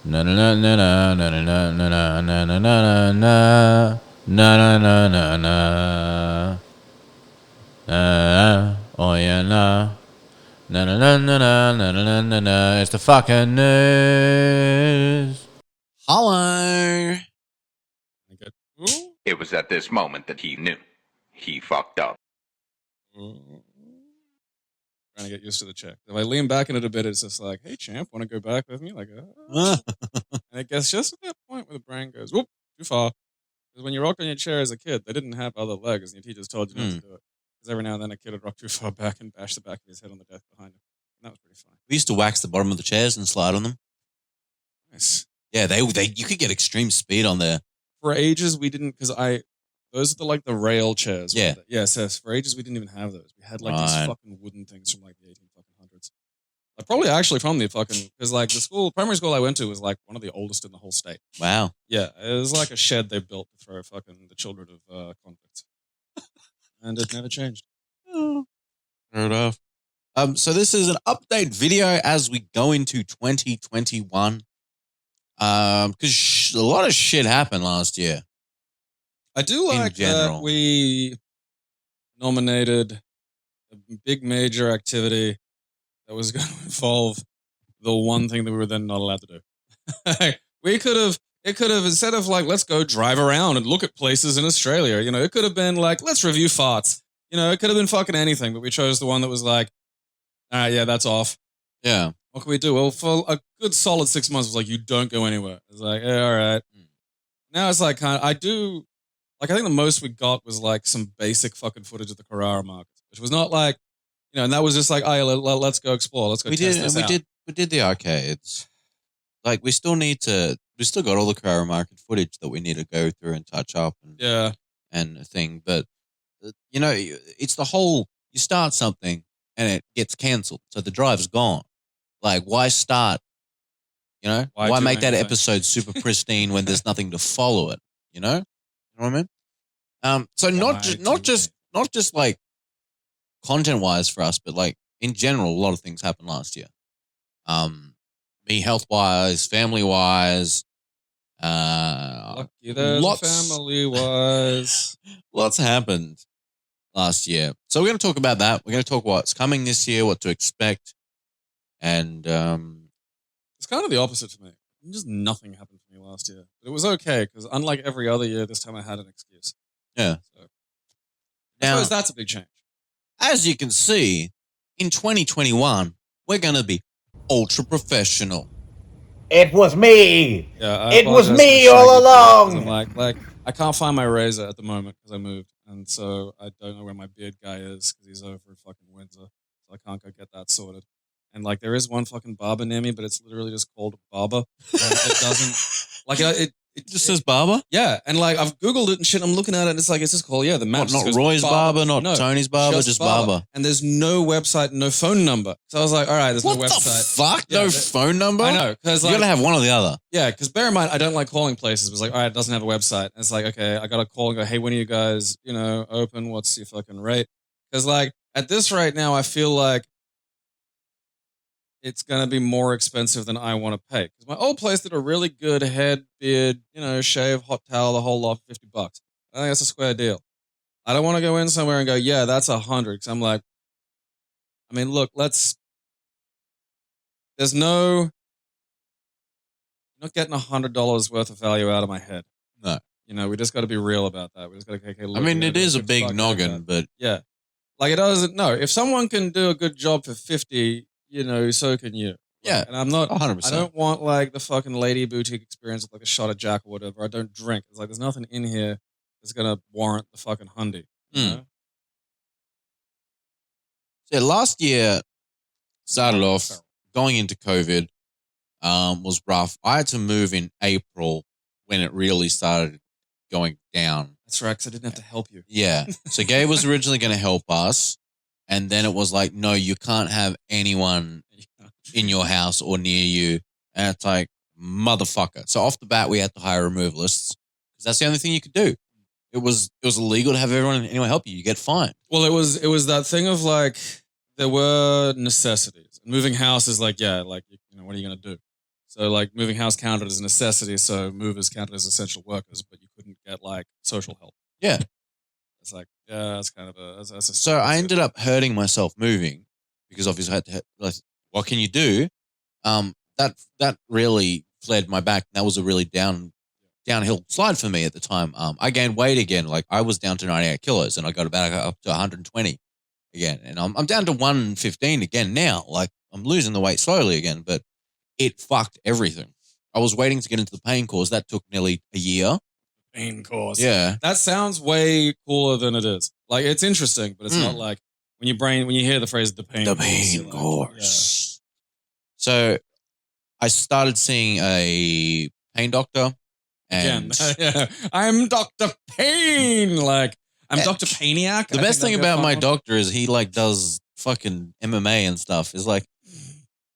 Na na na na na na na na na na na na na na na na na. Oh yeah, nah. Na na na na na na na na na. It's the fucking news. Hello. It was at this moment that he knew. He fucked up. Trying to get used to the check. If I lean back in it a bit, it's just like, hey, champ, want to go back with me? Like, and it gets just at that point where the brain goes, whoop, too far. Because when you rock on your chair as a kid, they didn't have other legs, and your teachers told you not to do it. Because every now and then a kid would rock too far back and bash the back of his head on the desk behind him. And that was pretty funny. We used to wax the bottom of the chairs and slide on them. Nice. Yeah, you could get extreme speed on there. For ages, we didn't, because those are the rail chairs. Yeah. Yes. For ages, we didn't even have those. We had these fucking wooden things from the 1800s. Probably actually from the fucking, because the primary school I went to was one of the oldest in the whole state. Wow. Yeah, it was like a shed they built to throw fucking the children of convicts. And it never changed. Fair enough. So this is an update video as we go into 2021. Because a lot of shit happened last year. I do like that we nominated a big major activity that was going to involve the one thing that we were then not allowed to do. It could have, instead of let's go drive around and look at places in Australia, it could have been let's review farts. It could have been fucking anything, but we chose the one that was all right, yeah, that's off. Yeah. What can we do? Well, for a good solid 6 months, it was you don't go anywhere. It's yeah, all right. Now it's I think the most we got was some basic fucking footage of the Carrara market, which was not and that was just oh, yeah, let's go explore. Let's go test this out. We did the arcades. We still got all the Carrara market footage that we need to go through and touch up and a thing. But, it's the whole, you start something and it gets cancelled. So the drive's gone. Why start? Why make that episode super pristine when there's nothing to follow it? You know what I mean? So not just content wise for us, but in general, a lot of things happened last year. Me health wise, family wise, lucky there's family wise. Lots happened last year. So we're going to talk about that. We're going to talk what's coming this year, what to expect. And it's kind of the opposite for me. Just nothing happened for me last year. But it was okay, because unlike every other year, this time I had an excuse. Yeah. So, I suppose that's a big change. As you can see, in 2021, we're going to be ultra professional. It was me. Yeah, it was me all along. I'm I can't find my razor at the moment because I moved, and so I don't know where my beard guy is because he's over in fucking Windsor, so I can't go get that sorted. And there is one fucking barber near me, but it's literally just called Barber. It doesn't it just says Barber. Yeah, and I've googled it and shit. I'm looking at it, and it's just called the map. Not Roy's Barber, not Tony's Barber, just Barber. And there's no website, no phone number. So I was all right, there's no website. What the fuck? No phone number? I know, because you gotta have one or the other. Yeah, because bear in mind, I don't like calling places. It was all right, it doesn't have a website. And it's okay, I gotta call and go, hey, when are you guys, open? What's your fucking rate? Because at this right now, I feel it's going to be more expensive than I want to pay. Because my old place did a really good head, beard, shave, hot towel, the whole lot, $50. I think that's a square deal. I don't want to go in somewhere and go, yeah, that's $100. Because I'm look, there's you're not getting $100 worth of value out of my head. No. We just got to be real about that. We just got to, okay, look. It is a big noggin, but. Yeah. It doesn't, no. If someone can do a good job for 50, so can you. Yeah. And I'm not 100%. I don't want the fucking lady boutique experience with a shot of Jack or whatever. I don't drink. It's there's nothing in here that's gonna warrant the fucking hundy. You know? So last year started off going into COVID was rough. I had to move in April when it really started going down. That's right, because I didn't have to help you. Yeah. So Gabe was originally going to help us. And then it was no, you can't have anyone in your house or near you. And it's motherfucker. So off the bat, we had to hire removalists because that's the only thing you could do. It was illegal to have anyone help you. You get fined. Well, it was that thing of there were necessities. Moving house is what are you going to do? So like moving house counted as a necessity, so movers counted as essential workers, but you couldn't get like social help. Yeah. It's like, yeah, that's kind of that's a So I ended up hurting myself moving because obviously I had to, like, what can you do? That really fled my back. That was a really downhill slide for me at the time. I gained weight again. Like I was down to 98 kilos and I got back up to 120 again. And I'm down to 115 again now. Like I'm losing the weight slowly again, but it fucked everything. I was waiting to get into the pain course. That took nearly a year. Pain course. Yeah. That sounds way cooler than it is. Like it's interesting, but it's not like when you hear the phrase the pain course. Yeah. So I started seeing a pain doctor. And yeah, I'm Dr. Pain. Like I'm Dr. Painiac. The best thing about my doctor is he like does fucking MMA and stuff. Is like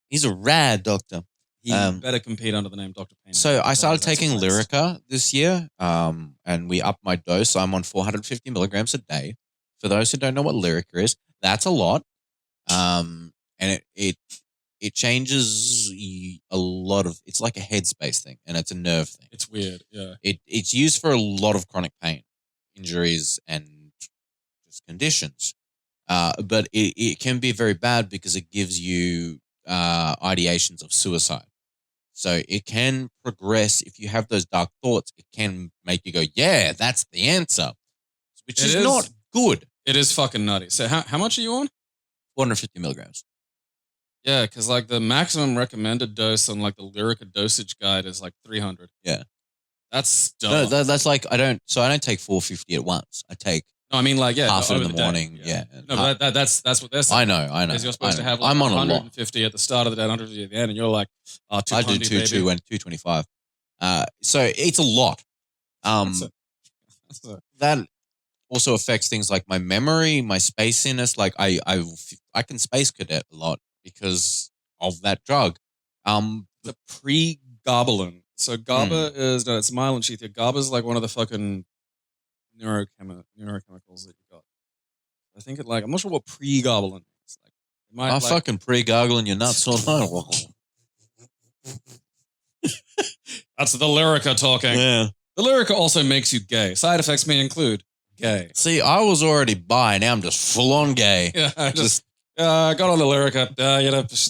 he's a rad doctor. He better compete under the name Dr. Pain. So I started taking Lyrica this year, and we upped my dose. So I'm on 450 milligrams a day. For those who don't know what Lyrica is, that's a lot. And it changes a lot of. It's like a headspace thing, and it's a nerve thing. It's weird, yeah. It's used for a lot of chronic pain, injuries, and just conditions. But it can be very bad because it gives you ideations of suicide. So it can progress if you have those dark thoughts. It can make you go, "Yeah, that's the answer," which is not good. It is fucking nutty. So how much are you on? 450 milligrams. Yeah, because like the maximum recommended dose on like the Lyrica dosage guide is like 300. Yeah, that's dumb. No, that's like I don't take 450 at once. I take I mean like half in the morning. Yeah. No, but that's what they're saying. I know. Because you're supposed to have like I'm on 150 at the start of the day, 150 at the end, and you're like, oh, 200, I do 225. So it's a lot. That also affects things like my memory, my spaciness. Like I can space cadet a lot because of that drug. The pregabalin. So GABA is it's myelin sheath. GABA is like one of the fucking neurochemicals that you got. I think I'm not sure what pregabalin is. Like, I'm fucking pre-gargling your nuts all night. That's the Lyrica talking. Yeah. The Lyrica also makes you gay. Side effects may include gay. See, I was already bi. Now I'm just full on gay. Yeah, I got on the Lyrica.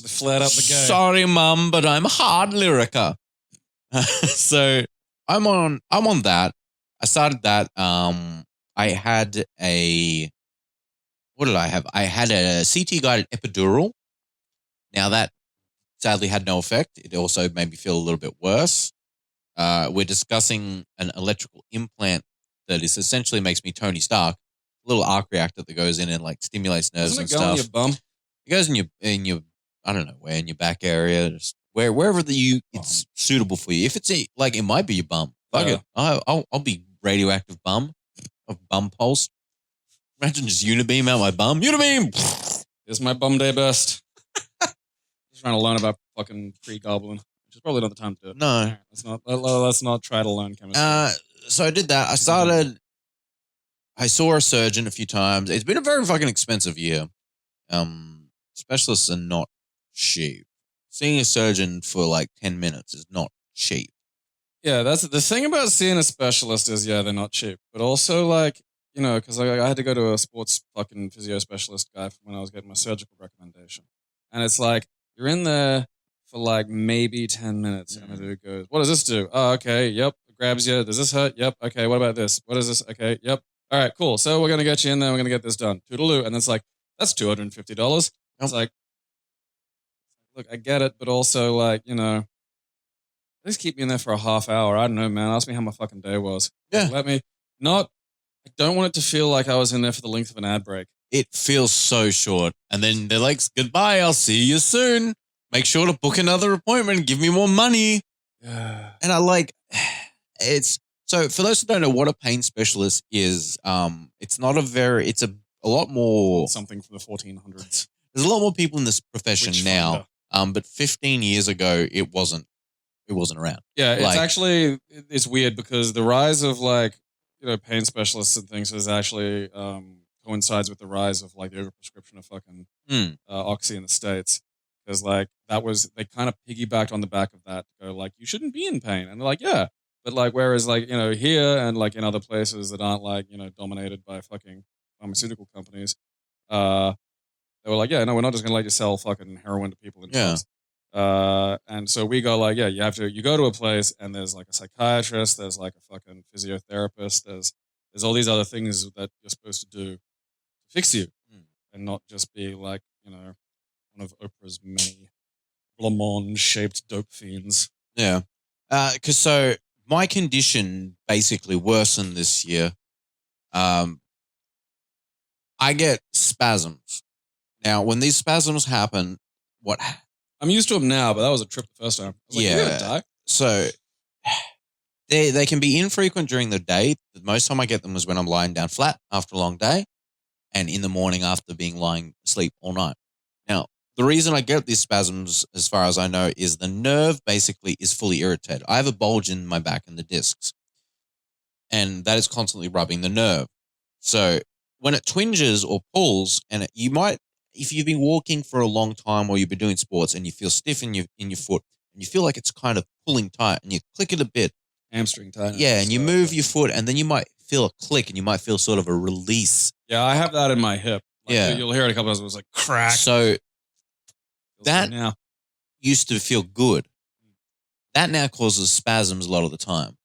Flared up the gay. Sorry, Mum, but I'm hard Lyrica. So I'm on that. I started that. I had what did I have? I had a CT guided epidural. Now that sadly had no effect. It also made me feel a little bit worse. We're discussing an electrical implant that is essentially makes me Tony Stark. A little arc reactor that goes in and like stimulates nerves and stuff. Doesn't it go in your bum? It goes in your I don't know where, in your back area, just wherever it's suitable for you. If it's like it might be your bum. Fuck it. I'll be radioactive bum of bum pulse. Imagine just unibeam out my bum. Unibeam. It's my bum day best. Just trying to learn about fucking pre-goblin, which is probably not the time to do it. No, let's not try to learn chemistry. So I did that. I saw a surgeon a few times. It's been a very fucking expensive year. Specialists are not cheap. Seeing a surgeon for like 10 minutes is not cheap. Yeah, that's the thing about seeing a specialist is, they're not cheap. But also like, because I had to go to a sports fucking physio specialist guy when I was getting my surgical recommendation. And it's like, you're in there for like maybe 10 minutes. And the dude goes, what does this do? Oh, okay. Yep. It grabs you. Does this hurt? Yep. Okay. What about this? What is this? Okay. Yep. All right, cool. So we're going to get you in there. We're going to get this done. Toodaloo. And it's like, that's $250. It's like, look, I get it. But also like, please keep me in there for a half hour. I don't know, man. Ask me how my fucking day was. Yeah. Like, I don't want it to feel like I was in there for the length of an ad break. It feels so short. And then they're like, goodbye, I'll see you soon. Make sure to book another appointment. Give me more money. Yeah. And I like, so for those who don't know what a pain specialist is, it's a lot more. Something from the 1400s. There's a lot more people in this profession now. But 15 years ago, it wasn't around. Yeah, it's weird because the rise of like, pain specialists and things is actually coincides with the rise of like the overprescription of fucking oxy in the States. because like they kind of piggybacked on the back of that to go like, you shouldn't be in pain. And they're like, yeah. But like, whereas like, here and like in other places that aren't like, dominated by fucking pharmaceutical companies, they were like, yeah, no, we're not just going to let you sell fucking heroin to people in clubs. And so we go like, yeah, you go to a place and there's like a psychiatrist, there's like a fucking physiotherapist, there's all these other things that you're supposed to do to fix you and not just be like, one of Oprah's many blancmange-shaped dope fiends. Yeah. Because so my condition basically worsened this year. I get spasms. Now, when these spasms happen, I'm used to them now, but that was a trip the first time. I was like, you're gonna die. So they can be infrequent during the day. The most time I get them is when I'm lying down flat after a long day and in the morning after being lying asleep all night. Now, the reason I get these spasms, as far as I know, is the nerve basically is fully irritated. I have a bulge in my back in the discs, and that is constantly rubbing the nerve. So when it twinges or pulls, and you might, if you've been walking for a long time or you've been doing sports and you feel stiff in your foot and you feel like it's kind of pulling tight and you click it a bit. Hamstring tightness. Yeah, and you move your foot and then you might feel a click and you might feel sort of a release. Yeah, I have that in my hip. Like, yeah. You'll hear it a couple of times. It was like crack. So that used to feel good. That now causes spasms a lot of the time.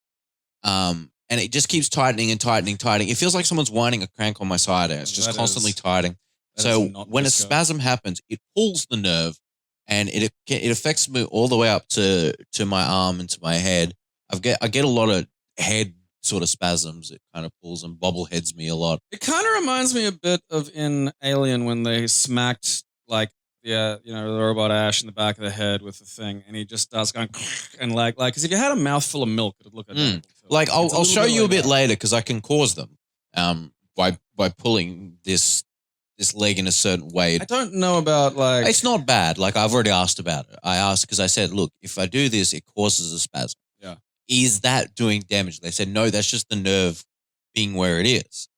And it just keeps tightening and tightening, tightening. It feels like someone's winding a crank on my side. It's just constantly tightening. So when a spasm happens, it pulls the nerve and it affects me all the way up to my arm and to my head. I get a lot of head sort of spasms. It kind of pulls and bobbleheads me a lot. It kind of reminds me a bit of in Alien when they smacked like the robot Ash in the back of the head with the thing, and he just starts going and like because if you had a mouthful of milk, it'd look identical. Like I'll show you a bit later because I can cause them by pulling this leg in a certain way. I don't know about like it's not bad. Like I've already asked about it. I asked because I said, look, if I do this, it causes a spasm. Yeah, is that doing damage? They said no, that's just the nerve being where it is.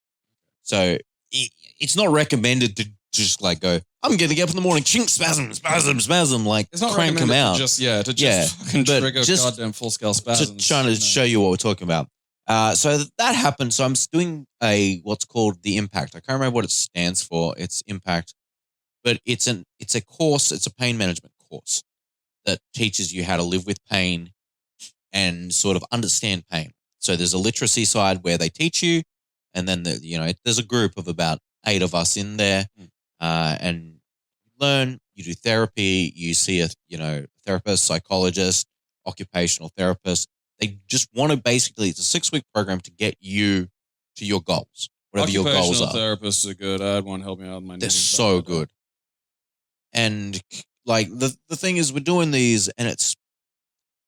So it's not recommended to just like go, I'm getting up in the morning, chink, spasm, like it's not crank them out. Fucking trigger goddamn full scale spasms. Just trying to show you what we're talking about. So that happened. So I'm doing what's called the Impact. I can't remember what it stands for. It's Impact, but it's a course. It's a pain management course that teaches you how to live with pain and sort of understand pain. So there's a literacy side where they teach you, and then there's a group of about 8 of us in there, and you learn. You do therapy. You see a therapist, psychologist, occupational therapist. They just want to basically, it's a 6-week program to get you to your goals, whatever your goals are. Therapists are good. I had one help me out with my They're so good. And like the thing is, we're doing these, and it's,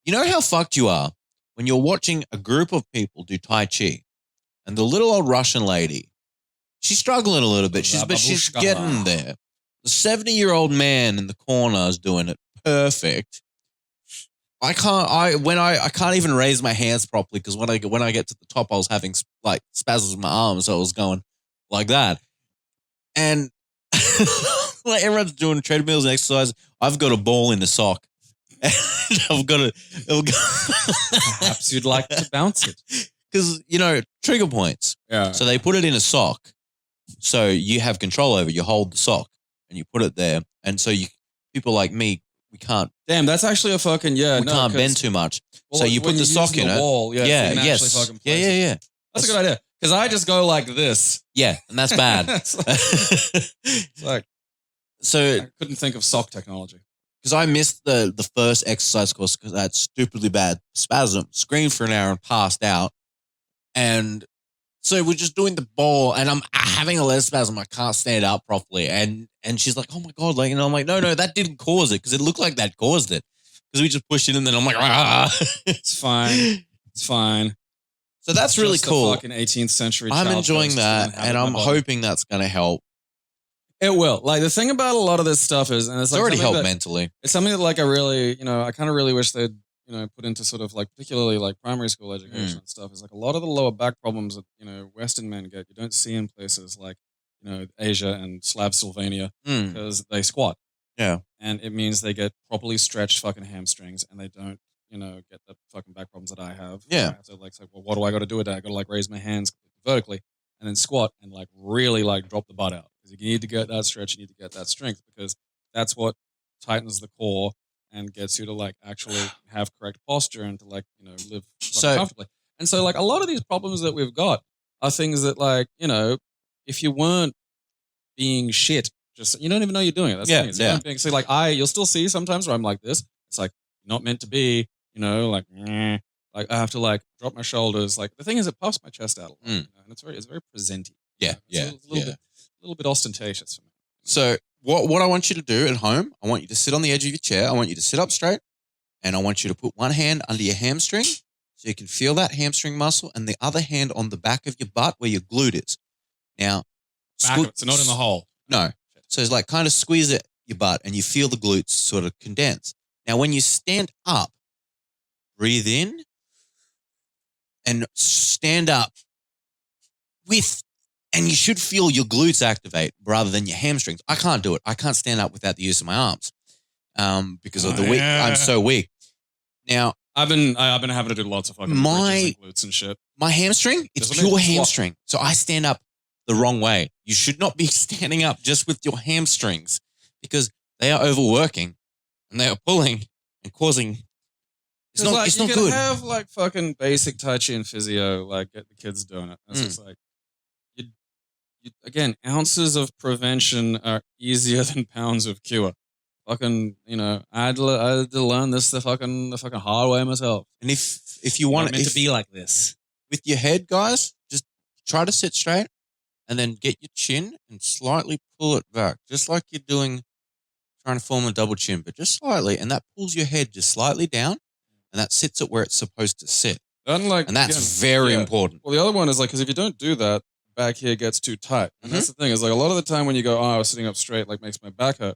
you know how fucked you are when you're watching a group of people do Tai Chi, and the little old Russian lady, she's struggling a little bit, but she's getting there. The 70-year-old man in the corner is doing it perfect. I can't even raise my hands properly because when I get to the top, I was having like spasms in my arms, so I was going like that. And like everyone's doing treadmills and exercise. I've got a ball in the sock. Perhaps you'd like to bounce it because trigger points. Yeah. So they put it in a sock, so you have control over it. You hold the sock and you put it there, and so people like me. We can't. Damn, that's actually a fucking We can't bend too much. Well, so you put the sock in it. Wall, yeah. Yeah. That's a good idea. Because I just go like this. Yeah, and that's bad. it's like so I couldn't think of sock technology. Because I missed the first exercise course because I had stupidly bad spasm. Screamed for an hour and passed out. And so we're just doing the ball, and I'm having a leg spasm. I can't stand up properly, and she's like, "Oh my god!" Like, and I'm like, "No, that didn't cause it because it looked like that caused it because we just pushed it in." Then I'm like, "Ah, it's fine, it's fine." So that's really cool. Fucking 18th century. I'm enjoying that, and I'm hoping that's going to help. It will. Like the thing about a lot of this stuff is, and it's like already helped mentally. It's something that like I really, I kind of really wish they'd put into sort of like particularly like primary school education and stuff is like a lot of the lower back problems that Western men get, you don't see in places like Asia and Slav Slovenia because they squat. Yeah. And it means they get properly stretched fucking hamstrings and they don't, get the fucking back problems that I have. Yeah. I have to say, well, what do I got to do with that? I got to raise my hands vertically and then squat and really drop the butt out. Because you need to get that stretch, you need to get that strength because that's what tightens the core and gets you to actually have correct posture and to live comfortably. And so a lot of these problems that we've got are things that if you weren't being shit, just you don't even know you're doing it. That's the thing. So you'll still see sometimes where I'm like this. It's not meant to be. I have to drop my shoulders. The thing is, it puffs my chest out a lot, and it's very presenty. Yeah, It's a little bit ostentatious for me. So what I want you to do at home, I want you to sit on the edge of your chair. I want you to sit up straight, and I want you to put one hand under your hamstring so you can feel that hamstring muscle, and the other hand on the back of your butt where your glute is. Now, back of it, so not in the hole. No. So it's kind of squeeze it your butt, and you feel the glutes sort of condense. Now, when you stand up, breathe in and stand up and you should feel your glutes activate rather than your hamstrings. I can't do it. I can't stand up without the use of my arms because of the weak. I'm so weak. Now, I've been having to do lots of fucking bridges and glutes and shit. My hamstring, it's pure hamstring. So I stand up the wrong way. You should not be standing up just with your hamstrings because they are overworking and they are pulling and causing. It's not you good. You have fucking basic Tai Chi and physio, get the kids doing it. It's just again, ounces of prevention are easier than pounds of cure. Fucking, I had to learn this the fucking hard way myself. And if you want it to be like this with your head, guys, just try to sit straight and then get your chin and slightly pull it back, just like you're trying to form a double chin, but just slightly, and that pulls your head just slightly down, and that sits it where it's supposed to sit. And that's very important. Well, the other one is because if you don't do that, back here gets too tight. And that's the thing is a lot of the time when you go, I was sitting up straight, makes my back hurt.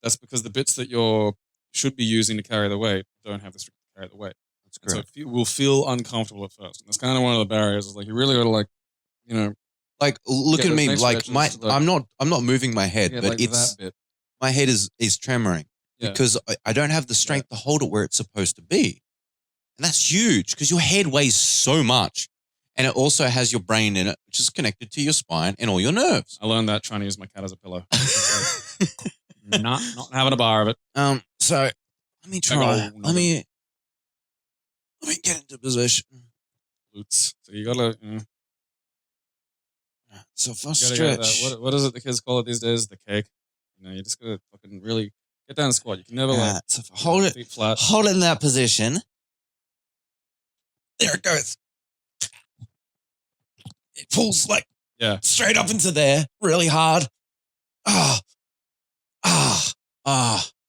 That's because the bits that you should be using to carry the weight don't have the strength to carry the weight. That's correct. So it will feel uncomfortable at first. And that's kind of one of the barriers is you really got to look at me, I'm not moving my head, but it's that bit. My head is tremoring because I don't have the strength to hold it where it's supposed to be. And that's huge because your head weighs so much. And it also has your brain in it, which is connected to your spine and all your nerves. I learned that trying to use my cat as a pillow. Not having a bar of it. So let me try. Let me get into position. Glutes. So you gotta. So if I stretch, what is it the kids call it these days? The cake. You just gotta fucking really get down and squat. You can never so if I hold it, feet flat. Hold it in that position. There it goes. It pulls straight up into there, really hard.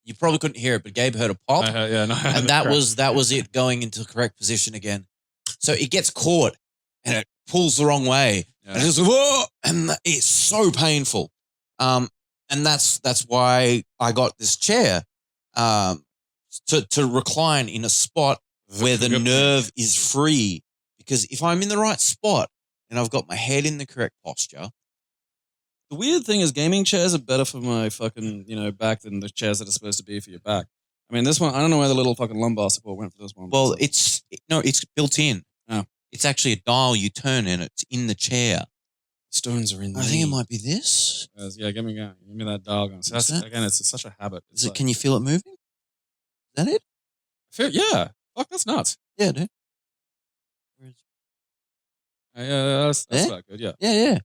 You probably couldn't hear it, but Gabe heard a pop. And that was it going into the correct position again. So it gets caught and it pulls the wrong way. Yeah. And it's whoa, and it's so painful. And that's why I got this chair to recline in a spot where the nerve is free. Because if I'm in the right spot and I've got my head in the correct posture. The weird thing is gaming chairs are better for my fucking, back than the chairs that are supposed to be for your back. I mean, this one, I don't know where the little fucking lumbar support went for this one. Well, it's built in. Oh. It's actually a dial you turn and it's in the chair. Stones are in there. I think it might be this. Yeah, give me that dial going. So again, it's such a habit. Can you feel it moving? Is that it? Yeah. Fuck, that's nuts. Yeah, dude. That's not good, yeah. Yeah.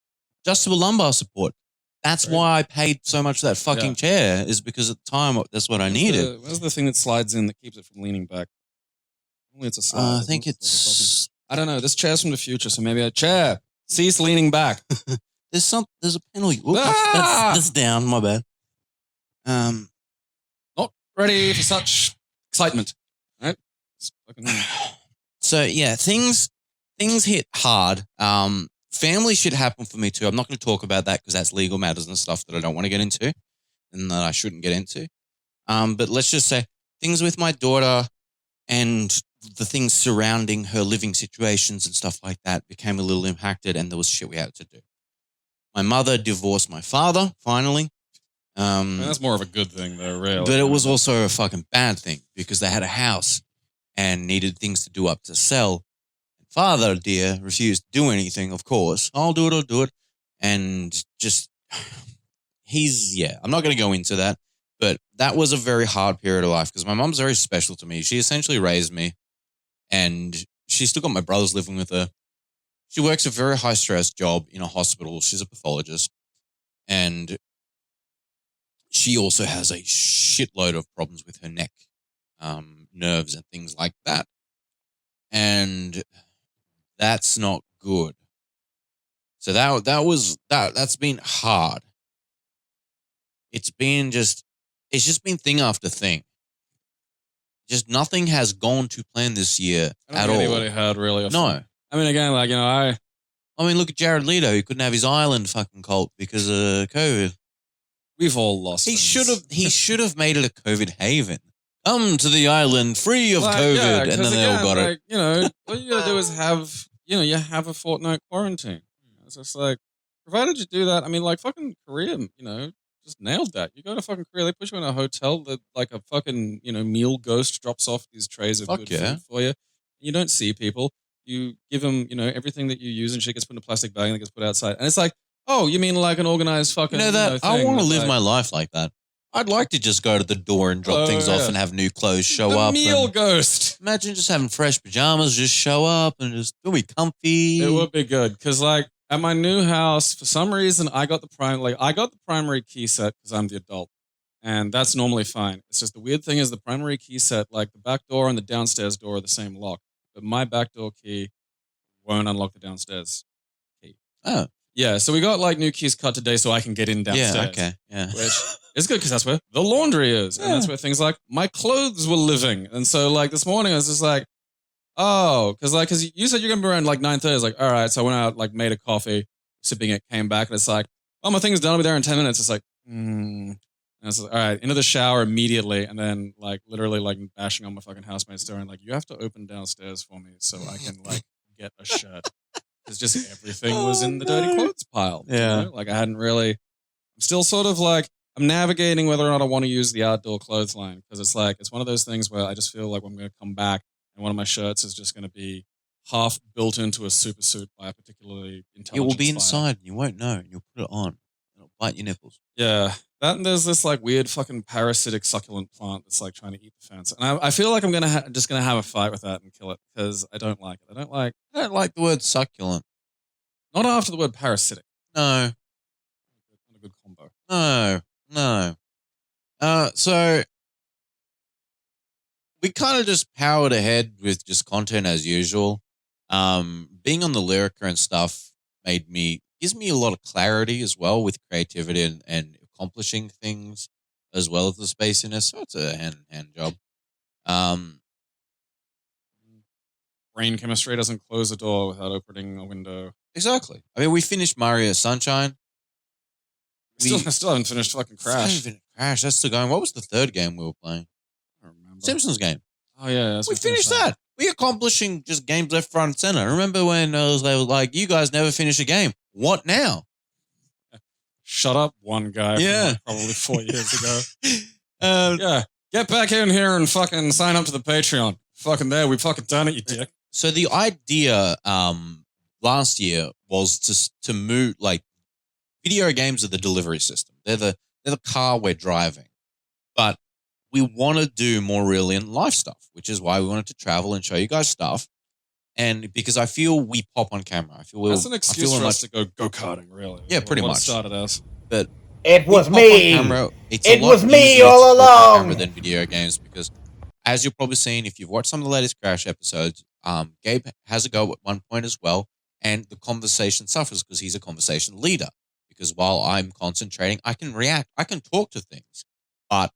Adjustable lumbar support. That's why I paid so much for that fucking chair, is because at the time that's what I needed. Where's the thing that slides in that keeps it from leaning back? Only it's a slide. I think it's... I don't know. This chair's from the future, so maybe a chair. Cease leaning back. There's a penalty. That's down. My bad. Not ready for such excitement. All right. So yeah, things hit hard. Family shit happened for me too. I'm not going to talk about that because that's legal matters and stuff that I don't want to get into and that I shouldn't get into. But let's just say things with my daughter and the things surrounding her living situations and stuff like that became a little impacted, and there was shit we had to do. My mother divorced my father, finally. That's more of a good thing, though, really. But it was also a fucking bad thing because they had a house and needed things to do up to sell. Father, dear, refused to do anything, of course. I'll do it. And just, I'm not going to go into that. But that was a very hard period of life because my mom's very special to me. She essentially raised me and she's still got my brothers living with her. She works a very high stress job in a hospital. She's a pathologist. And she also has a shitload of problems with her neck, nerves and things like that. And that's not good. So that's been hard. It's just been thing after thing. Just nothing has gone to plan this year at all. Anybody had really. No. I mean, again, like, I mean, look at Jared Leto. He couldn't have his island fucking cult because of COVID. We've all lost. He should have made it a COVID haven. Come to the island free of COVID, and then they all got it. What you gotta do is you have a fortnight quarantine. It's just like, provided you do that. I mean, like fucking Korea, just nailed that. You go to fucking Korea, they put you in a hotel that like a fucking meal ghost drops off these trays of good food for you. You don't see people. You give them everything that you use and shit gets put in a plastic bag and it gets put outside. And it's like, oh, you mean like an organized fucking thing? I want to live my life like that. I'd like to just go to the door and drop things off and have new clothes show up. Meal ghost. Imagine just having fresh pajamas just show up and just it'll be comfy. It would be good because like at my new house, for some reason, I got the primary key set because I'm the adult, and that's normally fine. It's just the weird thing is the primary key set, like the back door and the downstairs door are the same lock, but my back door key won't unlock the downstairs key. Oh. Yeah, so we got like new keys cut today so I can get in downstairs. Yeah, okay, yeah. Which is good because that's where the laundry is. And that's where things like my clothes were living. And so like this morning I was just like, oh, because you said you're going to be around like 9:30. I was like, all right. So I went out, like made a coffee, sipping it, came back and it's like, oh, my thing's done. I'll be there in 10 minutes. It's like, And I was like, all right, into the shower immediately. And then like literally like bashing on my fucking housemate's door and like, you have to open downstairs for me so I can like get a shirt. Because just everything was in the dirty clothes pile. Yeah. Like I hadn't really, I'm still sort of like, I'm navigating whether or not I want to use the outdoor clothesline. Because it's like, it's one of those things where I just feel like I'm going to come back and one of my shirts is just going to be half built into a super suit by a particularly intelligent It will be spider. inside and you won't know. And you'll put it on. It'll bite your nipples. Yeah. That and there's this like weird fucking parasitic succulent plant that's like trying to eat the fence. And I feel like I'm just going to have a fight with that and kill it because I don't like it. I don't like the word succulent. Not after the word parasitic. No. Not a good combo. No. So we kind of just powered ahead with just content as usual. Being on the Lyrica and stuff gives me a lot of clarity as well with creativity and accomplishing things as well as the spaciness. So it's a hand-in-hand job. Brain chemistry doesn't close a door without opening a window. Exactly. I mean, we finished Mario Sunshine. I still haven't finished fucking Crash. Crash, that's still going. What was the third game we were playing? I don't remember. Simpsons game. Oh, yeah. We finished that. We're accomplishing just games left, front, and center. Remember when they were like, you guys never finish a game. What now? Shut up, one guy from like probably 4 years ago. Yeah. Get back in here and fucking sign up to the Patreon. Fucking there, we fucking done it, you dick. So the idea last year was to move, like, video games are the delivery system. They're the car we're driving. But we want to do more real in life stuff, which is why we wanted to travel and show you guys stuff. And because I feel we pop on camera. That's an excuse for us to go go-karting, really. Yeah, pretty much. Started us. But it was me. It was me all along. Than video games, because as you're probably seeing, if you've watched some of the latest Crash episodes, Gabe has a go at one point as well, and the conversation suffers because he's a conversation leader. Because while I'm concentrating, I can react, I can talk to things, but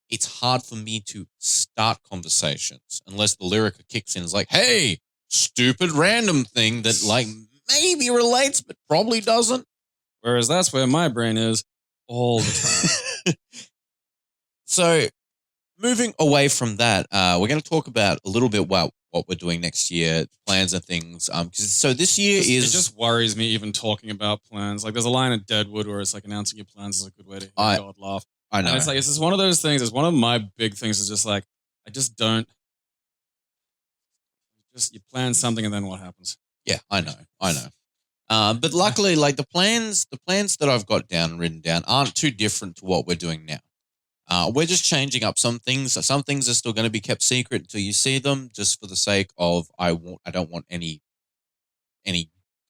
it's hard for me to start conversations unless the Lyrica kicks in. It's like, hey, stupid random thing that like maybe relates but probably doesn't. Whereas that's where my brain is all the time. So moving away from that, we're going to talk about a little bit about what we're doing next year, plans and things. So this year it just worries me even talking about plans. Like there's a line in Deadwood where it's like announcing your plans is a good way to hear God laugh. I know. And it's like, it's just one of those things. It's one of my big things is just like, I just don't. Just you plan something and then what happens? Yeah, I know. But luckily, like the plans that I've got written down aren't too different to what we're doing now. We're just changing up some things. Some things are still going to be kept secret until you see them, just for the sake of I don't want any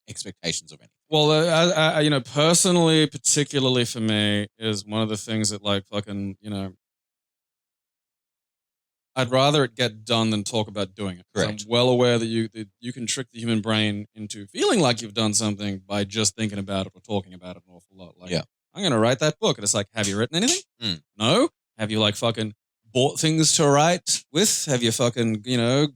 expectations of anything. Well, personally, particularly for me, is one of the things that like fucking, I'd rather it get done than talk about doing it. Correct. I'm well aware that you can trick the human brain into feeling like you've done something by just thinking about it or talking about it an awful lot. Like, yeah. I'm going to write that book. And it's like, have you written anything? No. Have you like fucking bought things to write with? Have you fucking,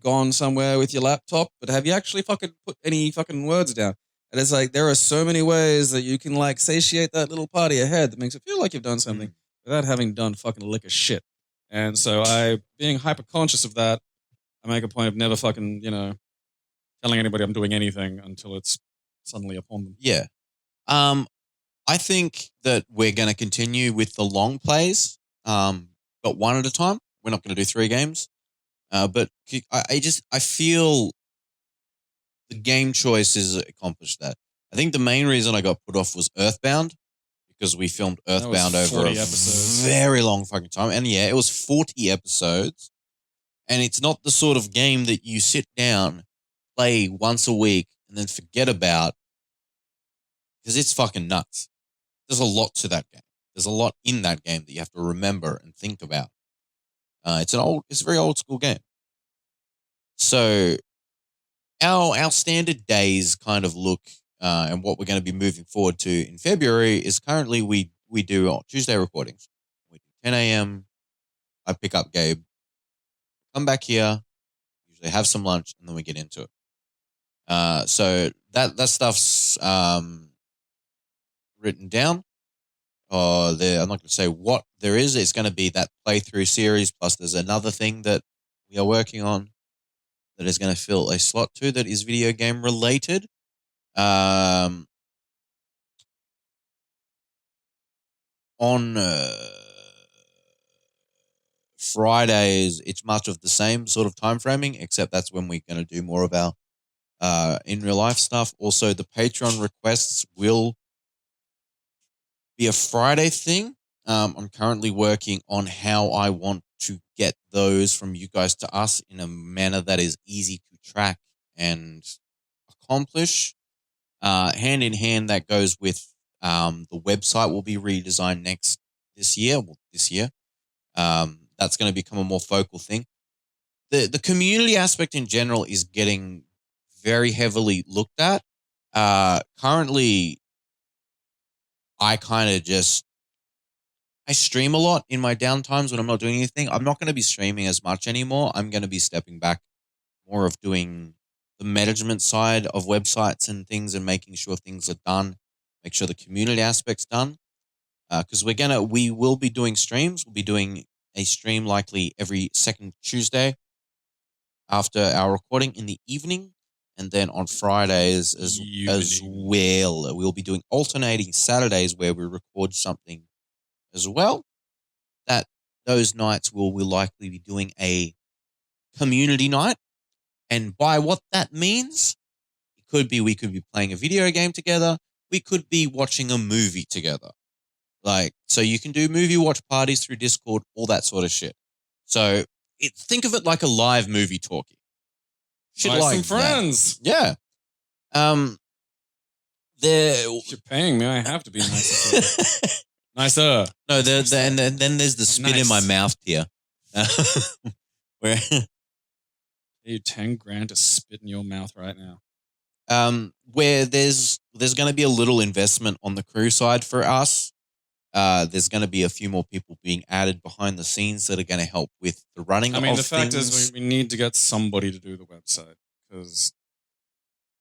gone somewhere with your laptop? But have you actually fucking put any fucking words down? And it's like, there are so many ways that you can like satiate that little part of your head that makes it feel like you've done something without having done fucking a lick of shit. And so being hyper conscious of that, I make a point of never fucking, telling anybody I'm doing anything until it's suddenly upon them. Yeah. I think that we're going to continue with the long plays, but one at a time. We're not going to do 3 games. But I feel the game choices accomplished that. I think the main reason I got put off was Earthbound, because we filmed Earthbound over a very long fucking time. And yeah, it was 40 episodes. And it's not the sort of game that you sit down, play once a week, and then forget about, because it's fucking nuts. There's a lot to that game. There's a lot in that game that you have to remember and think about. It's a very old school game. So our standard days kind of look, and what we're going to be moving forward to in February is currently we do Tuesday recordings. We do 10 a.m. I pick up Gabe, come back here, usually have some lunch, and then we get into it. So that stuff's written down. I'm not going to say what there is. It's going to be that playthrough series, plus there's another thing that we are working on that is going to fill a slot too that is video game related. On Fridays, it's much of the same sort of time framing, except that's when we're going to do more of our in real life stuff. Also, the Patreon requests will be a Friday thing. I'm currently working on how I want to get those from you guys to us in a manner that is easy to track and accomplish. Hand in hand, that goes with the website will be redesigned this year. That's going to become a more focal thing. The community aspect in general is getting very heavily looked at. Currently, I kind of I stream a lot in my downtimes when I'm not doing anything. I'm not going to be streaming as much anymore. I'm going to be stepping back more of doing the management side of websites and things and making sure things are done, make sure the community aspect's done. Because we will be doing streams. We'll be doing a stream likely every second Tuesday after our recording in the evening. And then on Fridays as well, we'll be doing alternating Saturdays where we record something as well. Those nights we'll likely be doing a community night. And by what that means, we could be playing a video game together. We could be watching a movie together. So you can do movie watch parties through Discord, all that sort of shit. So think of it like a live movie talkie. Shit like like some friends. That. Yeah. If you're paying me, I have to be nicer. Nicer. No, and then there's the spit in my mouth tier. Where you 10 grand to spit in your mouth right now. Where there's going to be a little investment on the crew side for us. There's going to be a few more people being added behind the scenes that are going to help with the running of things. The fact is we need to get somebody to do the website because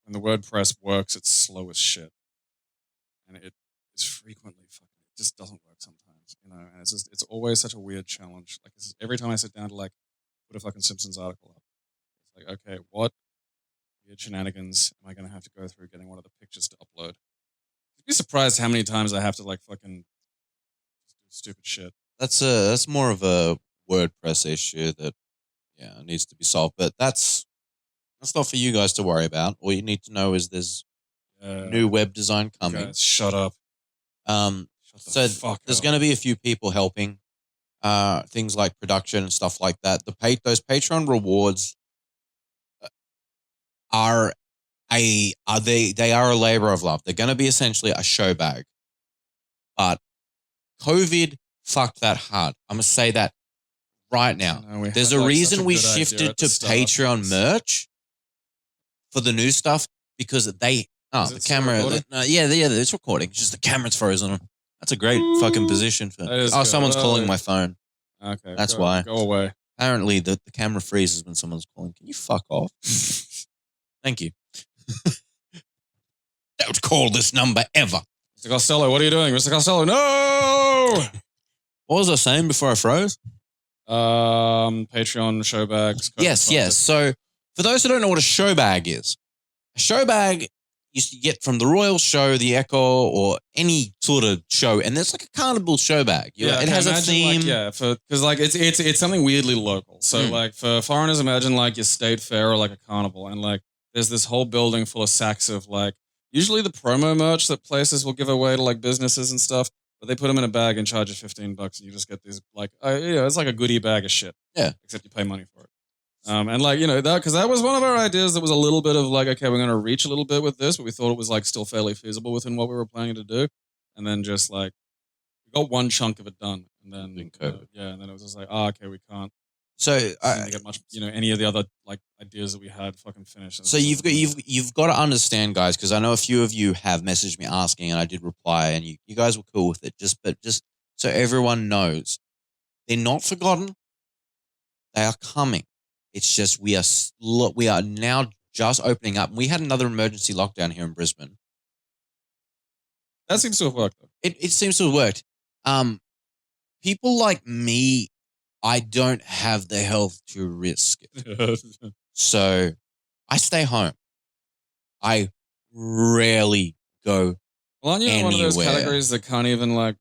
when the WordPress works, it's slow as shit. And it is frequently fucking, it just doesn't work sometimes. things, you know, and it's always such a weird challenge. Like every time I sit down to like put a fucking Simpsons article up, it's like, okay, what weird shenanigans am I going to have to go through getting one of the pictures to upload? You'd be surprised how many times I have to like fucking just do stupid shit. That's more of a WordPress issue that needs to be solved, but that's not for you guys to worry about. All you need to know is there's new web design coming. Guys, shut up. So there's going to be a few people helping, things like production and stuff like that. Those Patreon rewards are a labor of love. They're going to be essentially a show bag, but COVID fucked that hard. I'm gonna say that right now. There's a reason we shifted to Patreon merch for the new stuff because the camera. It's recording. It's just the camera's frozen. That's a great fucking position for. Someone's calling my phone. Okay, that's why. Go away. Apparently, the camera freezes when someone's calling. Can you fuck off? Thank you. Don't call this number ever. Mr. Costello, what are you doing? Mr. Costello, no! What was I saying before I froze? Patreon show bags. Yes. So, for those who don't know what a show bag is, a show bag you get from the Royal Show, the Echo, or any sort of show, and there's like a carnival show bag. It has a theme. Because like it's something weirdly local. So like for foreigners, imagine like your state fair or like a carnival, and like there's this whole building full of sacks of like usually the promo merch that places will give away to like businesses and stuff. But they put them in a bag and charge you $15, and you just get these like, it's like a goodie bag of shit. Yeah. Except you pay money for it. And like, you know, because that was one of our ideas that was a little bit of like, okay, we're going to reach a little bit with this, but we thought it was like still fairly feasible within what we were planning to do. And then just like, we got one chunk of it done. And then, and then it was just like, okay, we can't. So get much, any of the other like ideas that we had fucking finished. So you've got to understand, guys, because I know a few of you have messaged me asking, and I did reply, and you guys were cool with it. Just so everyone knows, they're not forgotten. They are coming. It's just we are now just opening up. We had another emergency lockdown here in Brisbane. That seems to have worked. Though. It seems to have worked. People like me, I don't have the health to risk it. So I stay home. I rarely go well, aren't you anywhere. One of those categories that can't even like,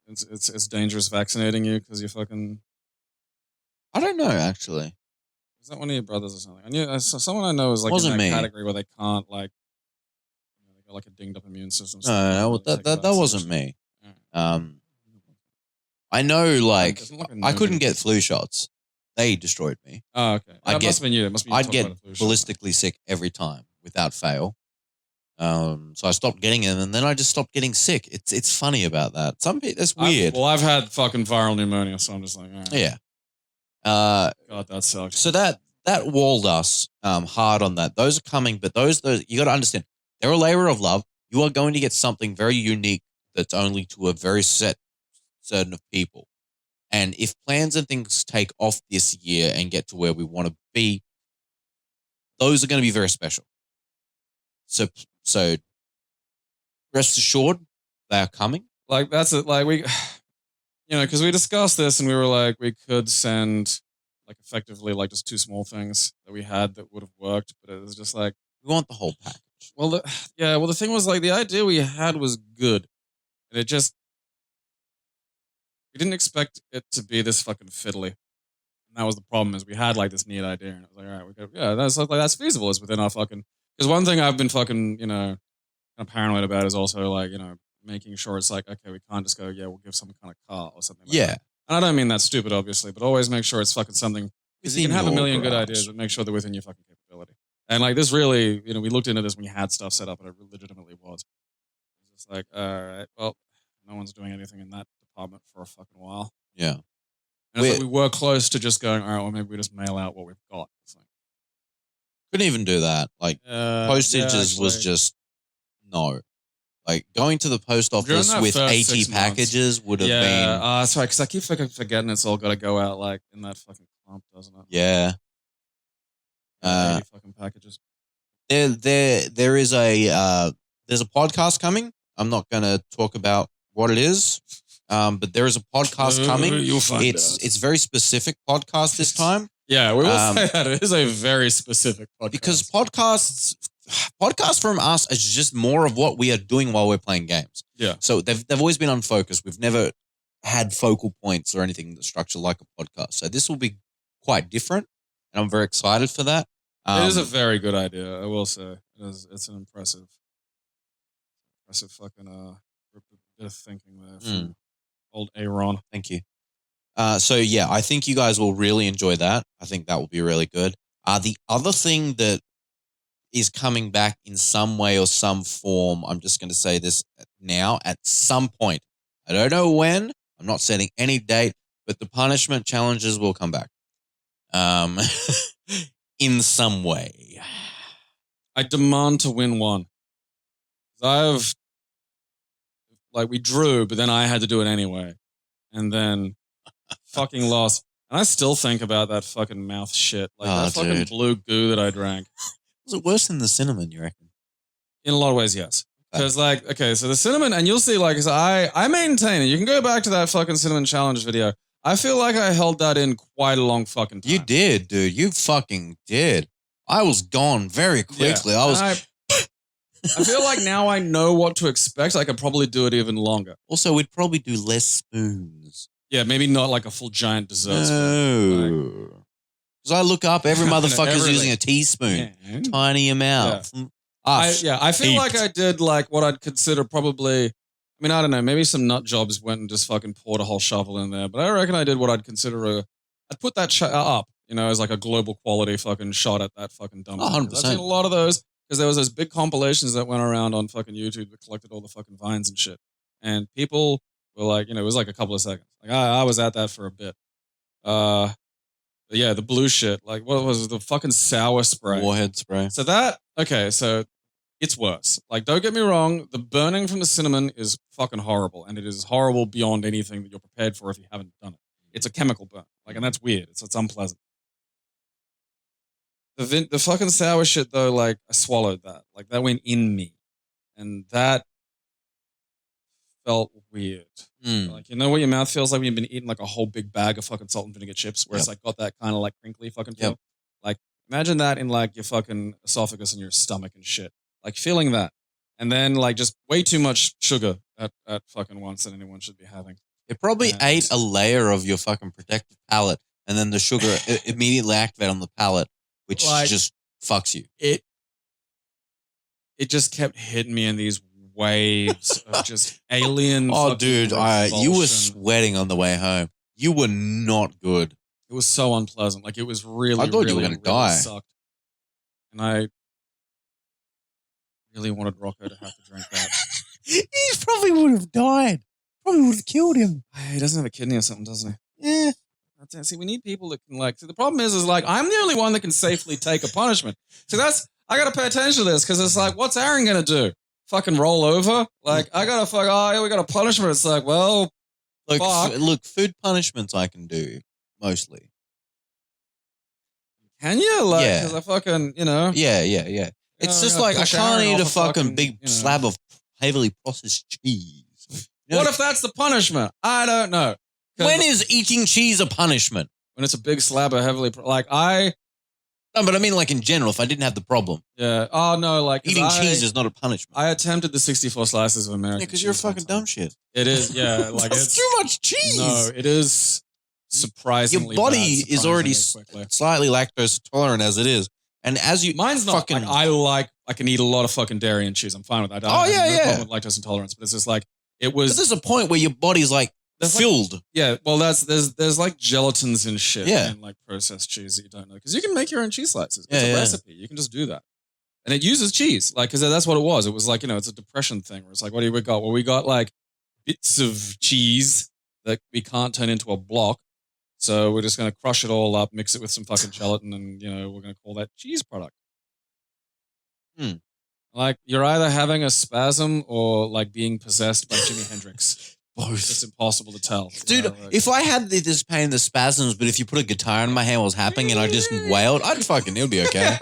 it's dangerous vaccinating you because you're fucking... I don't know, actually. Is that one of your brothers or something? I knew someone I know is like Wasn't in that me. Category where they can't like, they got like a dinged up immune system. No, that wasn't me. I know, like, I couldn't get flu shots. They destroyed me. Oh, okay. That must have been you. It must be you. I'd get ballistically sick every time without fail. So I stopped getting them, and then I just stopped getting sick. It's funny about that. Some people, it's weird. I've had fucking viral pnumonia, so I'm just like, yeah. God, that sucks. So that walled us hard on that. Those are coming, but those you got to understand, they're a labor of love. You are going to get something very unique that's only to a very certain of people. And if plans and things take off this year and get to where we want to be, those are going to be very special. So rest assured, they are coming. Like that's it. Like we, because we discussed this and we were like, we could send like effectively like just two small things that we had that would have worked, but it was just like we want the whole package. Well, the thing was like the idea we had was good, and it just we didn't expect it to be this fucking fiddly. And that was the problem is we had like this neat idea, and it was like, all right, that's feasible. It's within our fucking. Because one thing I've been fucking kind of paranoid about is also like making sure it's like, okay, we can't just go, we'll give some kind of car or something like that. And I don't mean that's stupid, obviously, but always make sure it's fucking something. Because you can have a million good ideas, but make sure they're within your fucking capability. And like this really, we looked into this when you had stuff set up and it legitimately was. It's just like, all right, well, no one's doing anything in that department for a fucking while. Yeah. And it's like we were close to just going, all right, well, maybe we just mail out what we've got. It's like, couldn't even do that. Like postages was just no. Like going to the post office with 80 packages would have been. Sorry, because I keep fucking forgetting it's all got to go out like in that fucking clump, doesn't it? Yeah. 80 fucking packages. There is there's a podcast coming. I'm not going to talk about what it is. But there is a podcast coming. You'll find out. It's very specific podcast this time. Yeah, we will say that it is a very specific podcast. Because podcasts from us is just more of what we are doing while we're playing games. Yeah. So they've always been unfocused. We've never had focal points or anything that's structured like a podcast. So this will be quite different, and I'm very excited for that. It is a very good idea, I will say. It's an impressive fucking bit of thinking there from old Aaron. Thank you. So yeah, I think you guys will really enjoy that. I think that will be really good. The other thing that is coming back in some way or some form, I'm just going to say this now, at some point. I don't know when. I'm not setting any date, but the punishment challenges will come back. In some way. I demand to win one. We drew, but then I had to do it anyway. And then fucking lost. And I still think about that fucking mouth shit. That fucking blue goo that I drank. Was it worse than the cinnamon, you reckon? In a lot of ways, yes. Because, so the cinnamon, and you'll see, I maintain it. You can go back to that fucking cinnamon challenge video. I feel like I held that in quite a long fucking time. You did, dude. You fucking did. I was gone very quickly. Yeah. I feel like now I know what to expect. I could probably do it even longer. Also, we'd probably do less spoons. Yeah, maybe not like a full giant dessert spoon. Because I look up, every motherfucker's using a teaspoon. Yeah. Tiny amount. Yeah. I feel like I did what I'd consider probably, I don't know, maybe some nut jobs went and just fucking poured a whole shovel in there. But I reckon I did what I'd consider I'd put that up, as like a global quality fucking shot at that fucking dump. 100%. I've seen a lot of those. Because there was those big compilations that went around on fucking YouTube that collected all the fucking vines and shit. And people were like, it was like a couple of seconds. Like, I was at that for a bit. But yeah, the blue shit. Like, what was it? The fucking sour spray. Warhead spray. So so it's worse. Like, don't get me wrong. The burning from the cinnamon is fucking horrible. And it is horrible beyond anything that you're prepared for if you haven't done it. It's a chemical burn. And that's weird. It's unpleasant. The fucking sour shit, though, I swallowed that. That went in me. And that felt weird. You know what your mouth feels like when you've been eating a whole big bag of fucking salt and vinegar chips where it's got that kind of crinkly fucking feel? Yep. Imagine that in your fucking esophagus and your stomach and shit. Feeling that. And then just way too much sugar at fucking once that anyone should be having. It probably ate a layer of your fucking protective palate and then the sugar immediately activated on the palate. Which just fucks you. It just kept hitting me in these waves of just alien. Oh, dude, you were sweating on the way home. You were not good. It was so unpleasant. It was really. I thought really, you were going to really die. Sucked. And I really wanted Rocco to have to drink that. He probably would have died. Probably would have killed him. He doesn't have a kidney or something, doesn't he? Yeah. See, we need people that can see, the problem is I'm the only one that can safely take a punishment. So I got to pay attention to this because it's what's Aaron going to do? Fucking roll over? I got to we got a punishment. It's well, look, food punishments I can do mostly. Can you? Because I fucking, Yeah. It's just I can't eat a fucking big slab of heavily processed cheese. What if that's the punishment? I don't know. When is eating cheese a punishment? When it's a big slab of heavily... No, but I mean in general, if I didn't have the problem. Yeah. Oh, no, eating cheese is not a punishment. I attempted the 64 slices of American cheese. Yeah, because you're a fucking dumb shit. It is, yeah. It's too much cheese. No, it is surprisingly your body is already slightly lactose intolerant as it is. And as you... Mine's not... I can eat a lot of fucking dairy and cheese. I'm fine with that. I have no problem with lactose intolerance. But it's just it was... But there's a point where your body's filled. Well, there's gelatins and shit and processed cheese that you don't know because you can make your own cheese slices. It's a recipe. You can just do that, and it uses cheese because that's what it was. It was it's a depression thing where it's what do we got? Well, we got bits of cheese that we can't turn into a block, so we're just going to crush it all up, mix it with some fucking gelatin, and we're going to call that cheese product. You're either having a spasm or being possessed by Jimi Hendrix. Both. It's impossible to tell. Dude, if I had this pain, the spasms, but if you put a guitar in my hand while it was happening and I just wailed, it would be okay.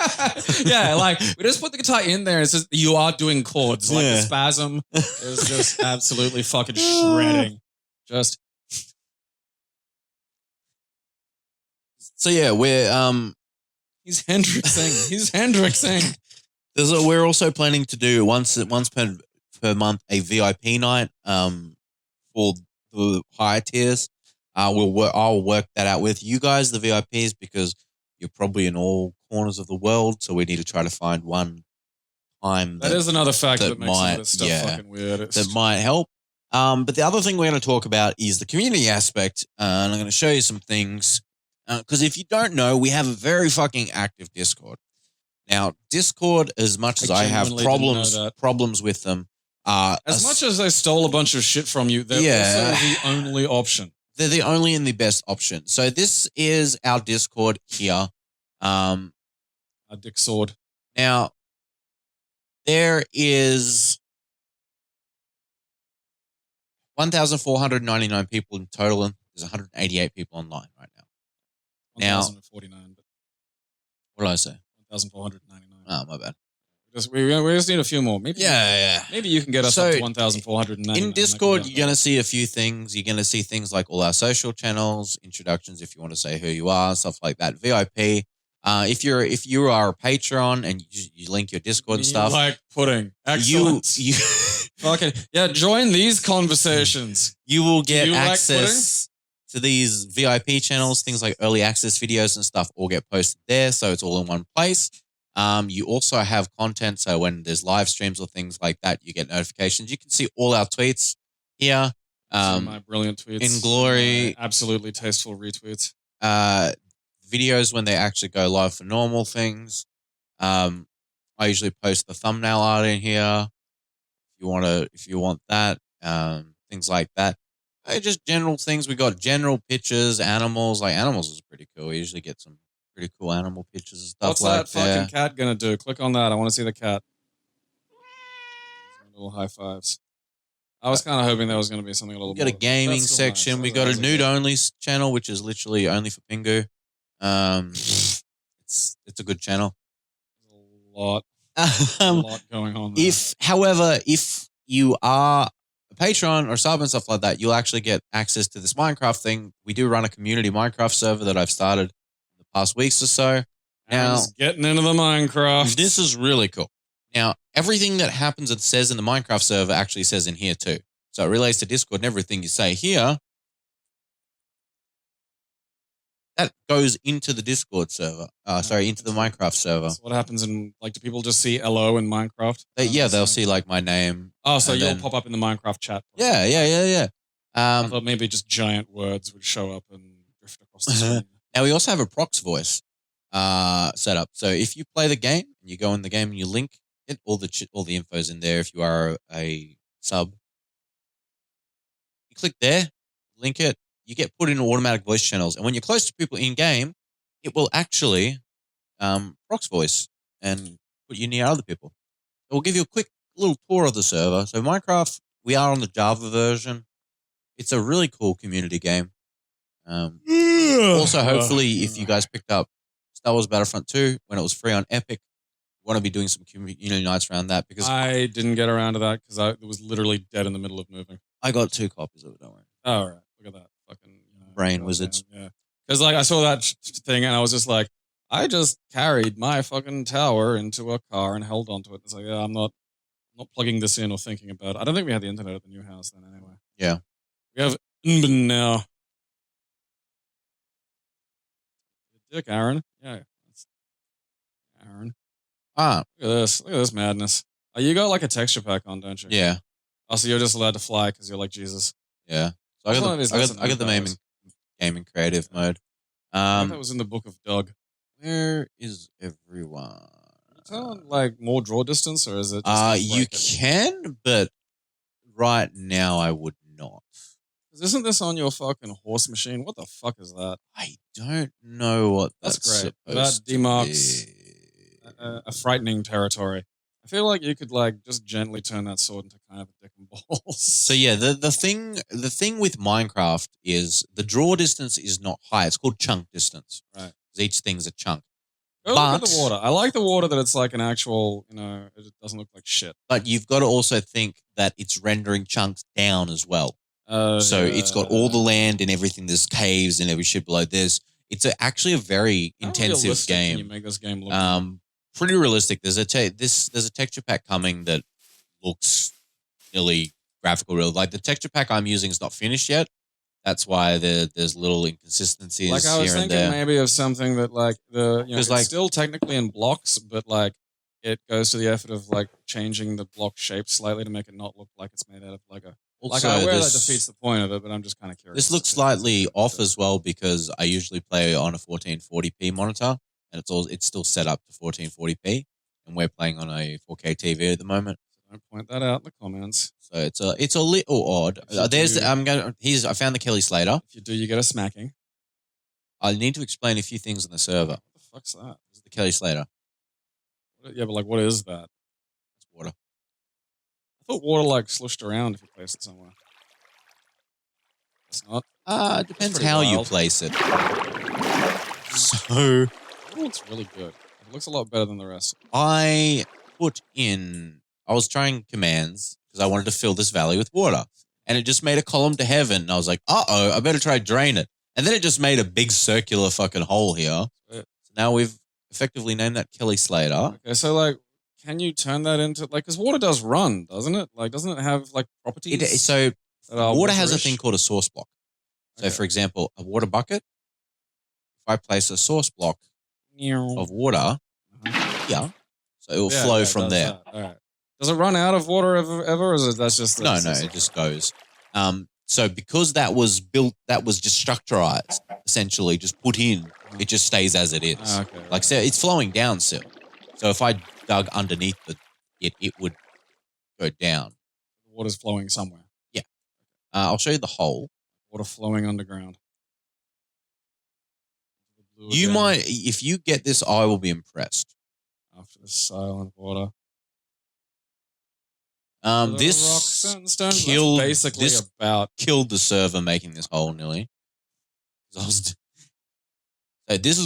Yeah, we just put the guitar in there and it says, you are doing chords. The spasm is just absolutely fucking shredding. Just. So yeah, we're He's Hendrixing. He's Hendrixing. We're also planning to do once per month a VIP night for the higher tiers. I'll work that out with you guys, the VIPs, because you're probably in all corners of the world, so we need to try to find one time that is another factor that makes some of this stuff fucking weird. That might help. But the other thing we're going to talk about is the community aspect, and I'm going to show you some things. Because if you don't know, we have a very fucking active Discord. Now, Discord, as much as I have problems with them, as much as they stole a bunch of shit from you, they're also the only option. They're the only and the best option. So this is our Discord here. Our dick sword. Now, there is 1,499 people in total, and there's 188 people online right now. 1,049. What did I say? 1,499. Oh, my bad. We just need a few more. Maybe, Maybe you can get us up to 1,499. In Discord, you're going to see a few things. You're going to see things like all our social channels, introductions if you want to say who you are, stuff like that. VIP. If you are a Patreon and you link your Discord and stuff. Like pudding. Excellent. You fucking join these conversations. You will get access to these VIP channels, things like early access videos and stuff all get posted there, so it's all in one place. You also have content, so when there's live streams or things like that, you get notifications. You can see all our tweets here. My brilliant tweets. In glory. Absolutely tasteful retweets. Videos when they actually go live for normal things. I usually post the thumbnail art in here. If you want that, things like that. Just general things. We got general pictures, animals. Like animals is pretty cool. We usually get some pretty cool animal pictures and stuff. What's that fucking cat gonna do? Click on that. I want to see the cat. Little high fives. I was kind of hoping there was going to be something a little. We got a gaming section. Nice. We got a nude only channel, which is literally only for Pingu. It's a good channel. A lot going on there. However, if you are a Patreon or sub and stuff like that, you'll actually get access to this Minecraft thing. We do run a community Minecraft server that I've started in the past weeks or so. Now, getting into the Minecraft. This is really cool. Now, everything that happens and says in the Minecraft server actually says in here too. So it relates to Discord and everything you say here. That goes into the Discord server. Into the Minecraft server. So what happens do people just see LO in Minecraft? They'll see like my name. Oh, so you'll pop up in the Minecraft chat. Yeah. I thought maybe just giant words would show up and drift across the screen. Now we also have a prox voice set up. So if you play the game and you go in the game and you link it, all the info's in there. If you are a sub, you click there, link it. You get put in automatic voice channels. And when you're close to people in-game, it will actually prox voice and put you near other people. So we'll give you a quick little tour of the server. So Minecraft, we are on the Java version. It's a really cool community game. Also, hopefully, if you guys picked up Star Wars Battlefront 2 when it was free on Epic, we want to be doing some community nights around that. Because I didn't get around to that because it was literally dead in the middle of moving. I got 2 copies of it, don't worry. Oh, right. Look at that. Fucking brain wizards. Yeah. Because I saw that thing and I was just like, I just carried my fucking tower into a car and held onto it. It's like, I'm not plugging this in or thinking about it. I don't think we had the internet at the new house then anyway. Yeah. We have Nbin now. Dick, Aaron. Yeah. That's Aaron. Look at this madness. Oh, you got like a texture pack on, don't you? Yeah. Oh, so you're just allowed to fly because you're like Jesus. Yeah. So I got the gaming creative mode. That was in the book of Doug. Where is everyone? Is that more draw distance or is it? You can, but right now I would not. Isn't this on your fucking horse machine? What the fuck is that? I don't know what that's great. That demarks a frightening territory. I feel like you could just gently turn that sword into kind of a dick and balls. So yeah, the thing with Minecraft is the draw distance is not high. It's called chunk distance. Right. Each thing's a chunk. Look at the water. I like the water that it's like an actual, it doesn't look like shit. But you've got to also think that it's rendering chunks down as well. So it's got all the land and everything. There's caves and every shit below. It's actually a very intensive game. Can you make this game look pretty realistic. There's a texture pack coming that looks nearly graphical real. Like the texture pack I'm using is not finished yet. That's why there's little inconsistencies. Like I was here thinking and there. maybe of something that like it's like, still technically in blocks, but like it goes to the effort of like changing the block shape slightly to make it not look like it's made out of Lego. Also, like I aware that defeats the point of it, but I'm just kind of curious. This looks slightly off as well because I usually play on a 1440p monitor, and it's still set up to 1440p, and we're playing on a 4K TV at the moment. Don't point that out in the comments. So it's a little odd. I found the Kelly Slater. If you do, you get a smacking. I need to explain a few things on the server. What the fuck's that? It's the Kelly Slater. Yeah, but like, what is that? It's water. I thought water like slushed around if you placed it somewhere. It's not. It depends how you place it. So it looks really good. It looks a lot better than the rest. I was trying commands because I wanted to fill this valley with water, and it just made a column to heaven. And I was like, I better try to drain it. And then it just made a big circular fucking hole here. So now we've effectively named that Kelly Slater. Okay, so like, can you turn that into like, because water does run, doesn't it? Like, doesn't it have like properties? So water has a thing called a source block. So for example, a water bucket, if I place a source block of water here, so it will flow from there. All right. Does it run out of water ever or is it that's just... No, it just goes. So because that was just structurized, essentially, just put in, it just stays as it is. Okay, like, so it's flowing down still. So if I dug underneath it would go down. The water's flowing somewhere. Yeah. I'll show you the hole. Water flowing underground. You might, if you get this, I will be impressed. After the silent water. This killed the server making this hole nearly. So this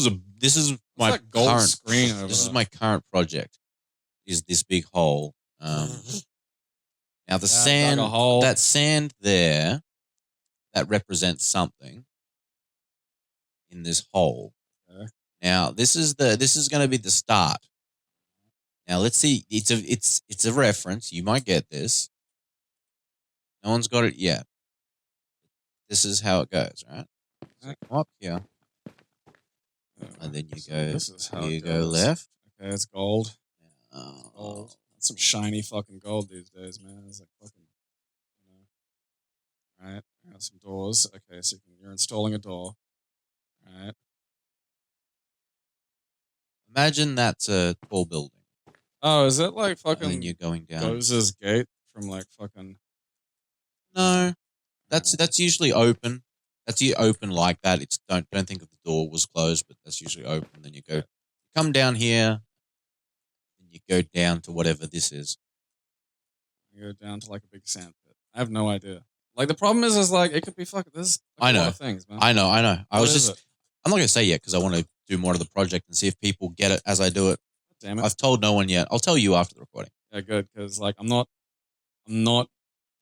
is my current screen. This is my current project. Is this big hole? Now the sand, that sand there, that represents something in this hole. Okay. Now this is going to be the start. Now let's see. It's a reference. You might get this. No one's got it yet. This is how it goes, right? So come up here, and then you go. This is how you go left. Okay, it's gold. Gold. That's some shiny fucking gold these days, man. It's like fucking. All right. I got some doors. Okay, so you're installing a door. All right. Imagine that's a tall building. Oh, is it like fucking? And then you're going down. Moses Gate from like fucking. No, that's usually open. That's open like that. It's don't think of the door was closed, but that's usually open. Then you come down here, and you go down to whatever this is. You go down to like a big sand pit. I have no idea. Like the problem is like it could be fucking. There's like, a lot of things, man. I know. I'm not gonna say yet because I want to do more of the project and see if people get it as I do it. Damn it! I've told no one yet. I'll tell you after the recording. Yeah, good because like I'm not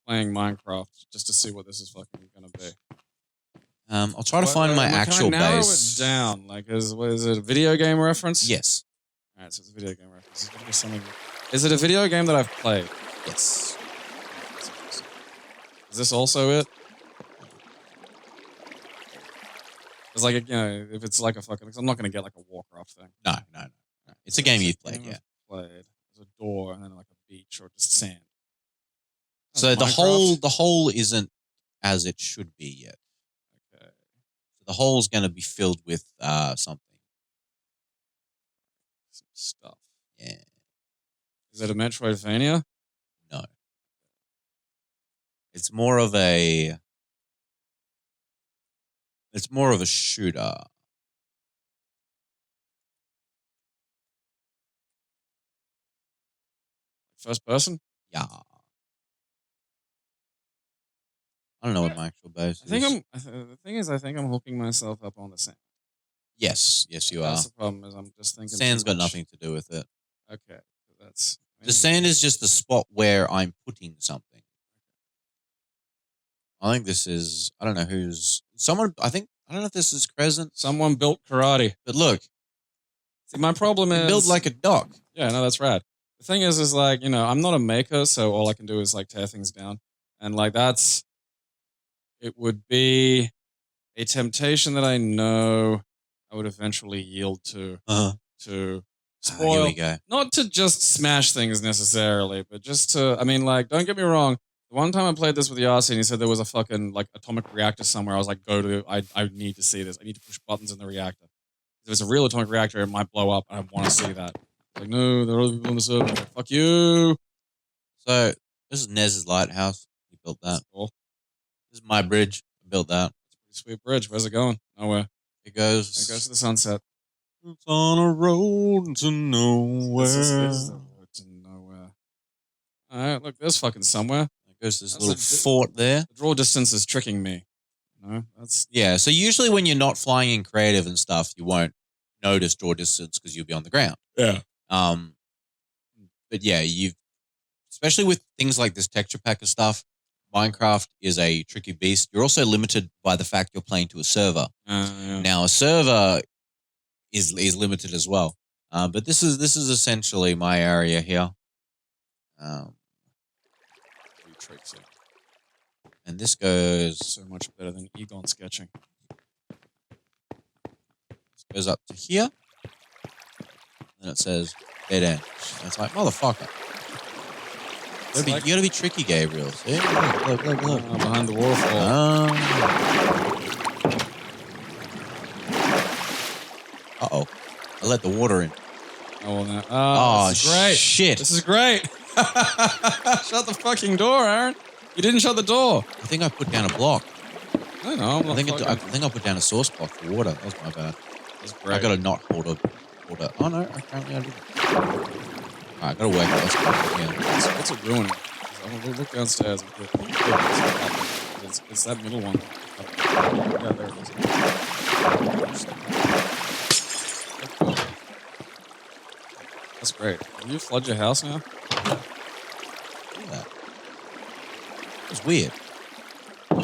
playing Minecraft just to see what this is fucking gonna be. I'll try to find my actual base. Narrow base. It down. Like, is it a video game reference? Yes. All right, so it's a video game reference. It's gonna be something. Is it a video game that I've played? Yes. Is this also it? It's like if it's like a fucking. I'm not gonna get like a Warcraft thing. No. It's a game you've played, yeah. Played. There's a door and then like a beach or just sand. So the hole isn't as it should be yet. Okay. So the hole's going to be filled with something. Some stuff. Yeah. Is it a Metroidvania? No. It's more of a shooter. First person? Yeah. I don't know what my actual base is. The thing is, I think I'm hooking myself up on the sand. Yes, you are. That's the problem. Is I'm just thinking. Sand's got nothing to do with it. Okay, that's. The sand is just the spot where I'm putting something. I think this is, I don't know who's, someone, I don't know if this is Crescent. Someone built karate. But look. See, my problem is... build like a dock. Yeah, no, that's rad. The thing is like, I'm not a maker, so all I can do is like tear things down. And like it would be a temptation that I know I would eventually yield to. To spoil. Here we go. Not to just smash things necessarily, but just to, don't get me wrong. The one time I played this with Yasi and he said there was a fucking like atomic reactor somewhere. I was like, I need to see this. I need to push buttons in the reactor. If it's a real atomic reactor, it might blow up and I want to see that. Like, no, there are other people on the server. Like, fuck you. So, this is Nez's lighthouse. He built that. Cool. This is my bridge. I built that. It's a pretty sweet bridge. Where's it going? Nowhere. It goes to the sunset. It's on a road to nowhere. This is the road to nowhere. Alright, look, there's fucking somewhere. It goes to this little fort there. The draw distance is tricking me. Yeah, so usually when you're not flying in creative and stuff, you won't notice draw distance because you'll be on the ground. Yeah. But yeah, especially with things like this texture pack of stuff, Minecraft is a tricky beast. You're also limited by the fact you're playing to a server. Yeah. Now, a server is limited as well. But this is essentially my area here. And this goes so much better than Egon sketching. This goes up to here. And it says dead end. And it's like, motherfucker. You gotta be tricky, Gabriel. See? Look. Behind the waterfall. Uh-oh. I let the water in. Oh, no. Oh, this is great. Shit. This is great. Shut the fucking door, Aaron. You didn't shut the door. I think I put down a block. I know. I think I put down a source block for water. That was my bad. That's great. I got to not hold up. Oh, no. Apparently I didn't. All right, I got to work out. Yeah. What's it ruining? I'm going to look downstairs. It's that middle one. Yeah, there it is. That's great. Can you flood your house now? Look at that. It's weird. I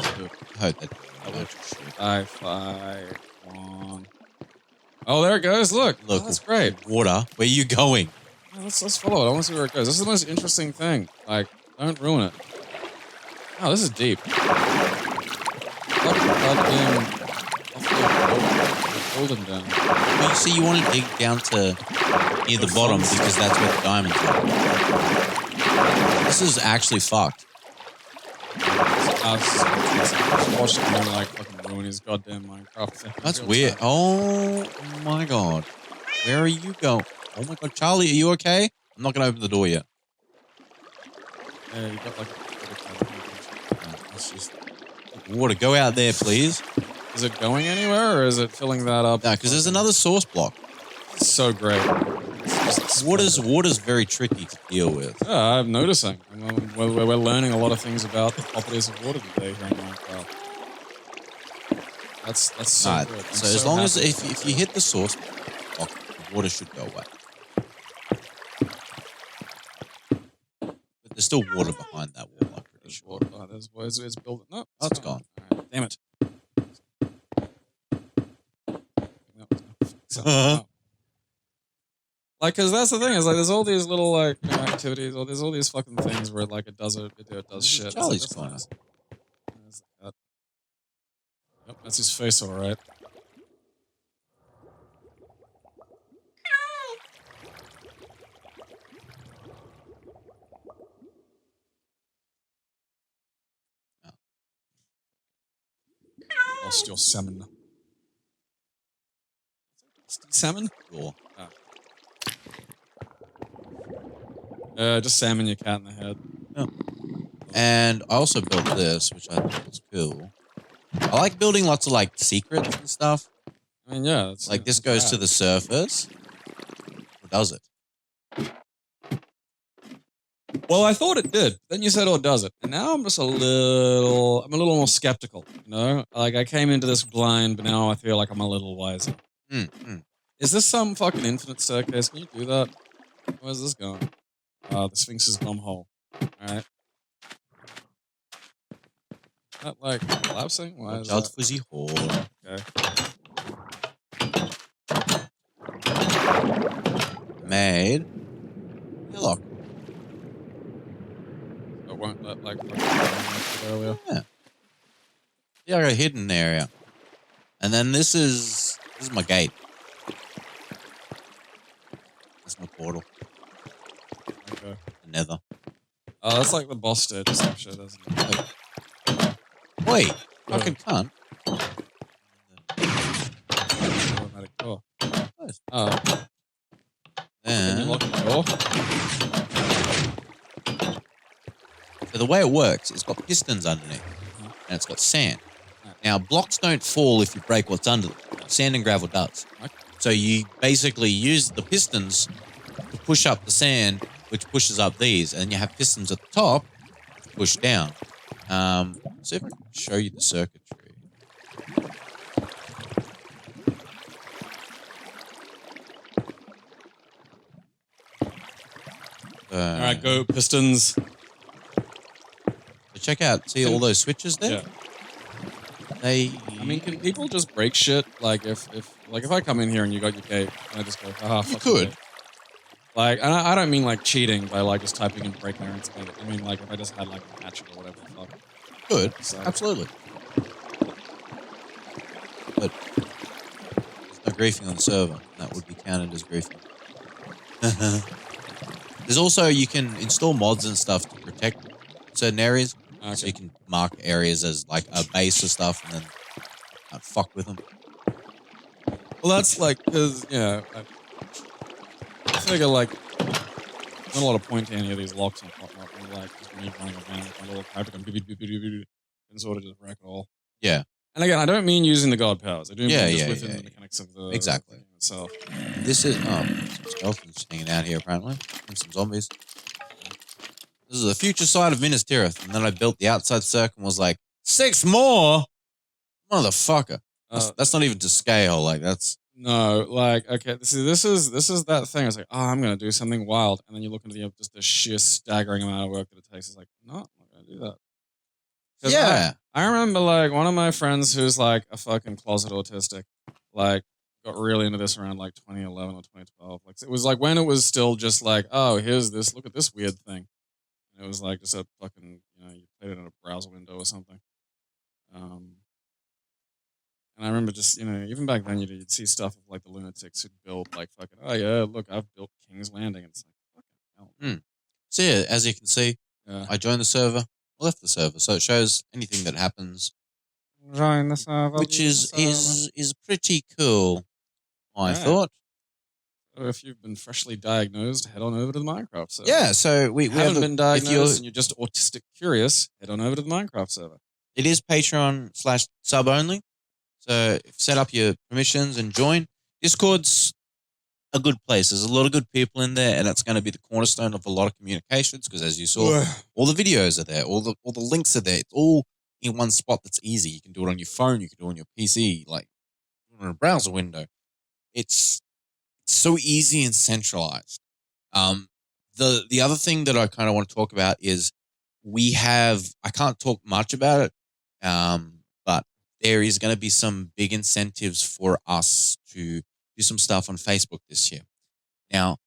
hope that. I 1. Oh, there it goes. Look, that's great. Water. Where are you going? Oh, let's follow it. I want to see where it goes. This is the most interesting thing. Like, don't ruin it. Oh, this is deep. Golden down. Well, you see, you want to dig down to near the bottom because that's where the diamonds are. This is actually fucked. Watch him like fucking ruin his goddamn Minecraft thing. That's weird. Oh my god. Where are you going? Oh my god, Charlie, are you okay? I'm not gonna open the door yet. Yeah, you got like it's just water. Go out there, please. Is it going anywhere or is it filling that up? No, because there's another source block. It's so great. Water's very tricky to deal with. Yeah, I'm noticing. We're learning a lot of things about the properties of water today here in Minecraft. That's so right, good. So as long as if you hit the source block, the water should go away. But there's still water behind that wall, I'm pretty sure. Oh, it's building. No, it's gone. Right, damn it. Like, because that's the thing is like, there's all these little like activities, or there's all these fucking things where like it does shit. Charlie's corner. Nice. Yep, that's his face, all right. Lost your salmon. Salmon? Cool. Just salmon your cat in the head. Yeah. And I also built this, which I think is cool. I like building lots of like secrets and stuff. I mean, yeah. It's, like this goes to the surface. Or does it? Well, I thought it did. Then you said, "Oh, does it?" And now I'm just I'm a little more skeptical. You know, like I came into this blind, but now I feel like I'm a little wiser. Is this some fucking infinite staircase? Can you do that? Where's this going? The Sphinx's bum hole. All right. Not like collapsing? Why is Judge that? Fuzzy Hall. Okay. Made. Look. It won't let like earlier. Yeah. Yeah, I got a hidden area. And then this is my gate. That's my portal. Okay. The nether. Oh, that's like the boss stage or some shit, isn't it? Wait. Fucking cunt. Automatic door. Oh. Can you lock the door? So the way it works, it's got pistons underneath. And it's got sand. Now, blocks don't fall if you break what's under them. Sand and gravel does. So you basically use the pistons to push up the sand, which pushes up these, and you have pistons at the top to push down. See if I can show you the circuitry. All right, go pistons. So check out, see all those switches there? Yeah. I mean, can people just break shit? Like if I come in here and you got your gate, and I just go, haha, you could. Like, and I don't mean like cheating by like just typing in break errands. I mean like if I just had like a hatchet or whatever the fuck. Good, So, absolutely. But there's no griefing on the server. That would be counted as griefing. There's also, you can install mods and stuff to protect certain areas. Okay. So you can mark areas as like a base or stuff and then fuck with them. Well, that's like, because, yeah, I figure like, not a lot of point to any of these locks and whatnot. And like, just me running around with my little pipe and sort of just wreck it all. Yeah. And again, I don't mean using the god powers. I do mean just within the yeah. mechanics of the exactly thing itself. This is some skeletons hanging out here apparently, and some zombies. This is the future side of Minas Tirith, and then I built the outside circle and was like, 6 more, motherfucker. That's not even to scale. Like that's no, like okay. This is that thing. It's like, oh, I'm gonna do something wild, and then you look into just the sheer staggering amount of work that it takes. It's like, no, I'm not gonna do that. Yeah. I remember like one of my friends who's like a fucking closet autistic, like got really into this around like 2011 or 2012. Like it was like when it was still just like, oh, here's this, look at this weird thing. And it was like just a fucking, you played it in a browser window or something. And I remember just, even back then you'd see stuff of like the lunatics who'd build like fucking, oh yeah, look, I've built King's Landing. And it's like, fucking hell. So yeah, as you can see, I joined the server, left the server, so it shows anything that happens. Join the server, which is pretty cool, I thought. So if you've been freshly diagnosed, head on over to the Minecraft server. Yeah, so we haven't been diagnosed and you're just autistic curious, head on over to the Minecraft server. It is Patreon/sub only. So set up your permissions and join. Discord's a good place. There's a lot of good people in there, and it's going to be the cornerstone of a lot of communications because, as you saw, all the videos are there, all the links are there. It's all in one spot that's easy. You can do it on your phone, you can do it on your PC, like on a browser window. It's so easy and centralized. The other thing that I kind of want to talk about is I can't talk much about it, but there is going to be some big incentives for us to do some stuff on Facebook this year. Now,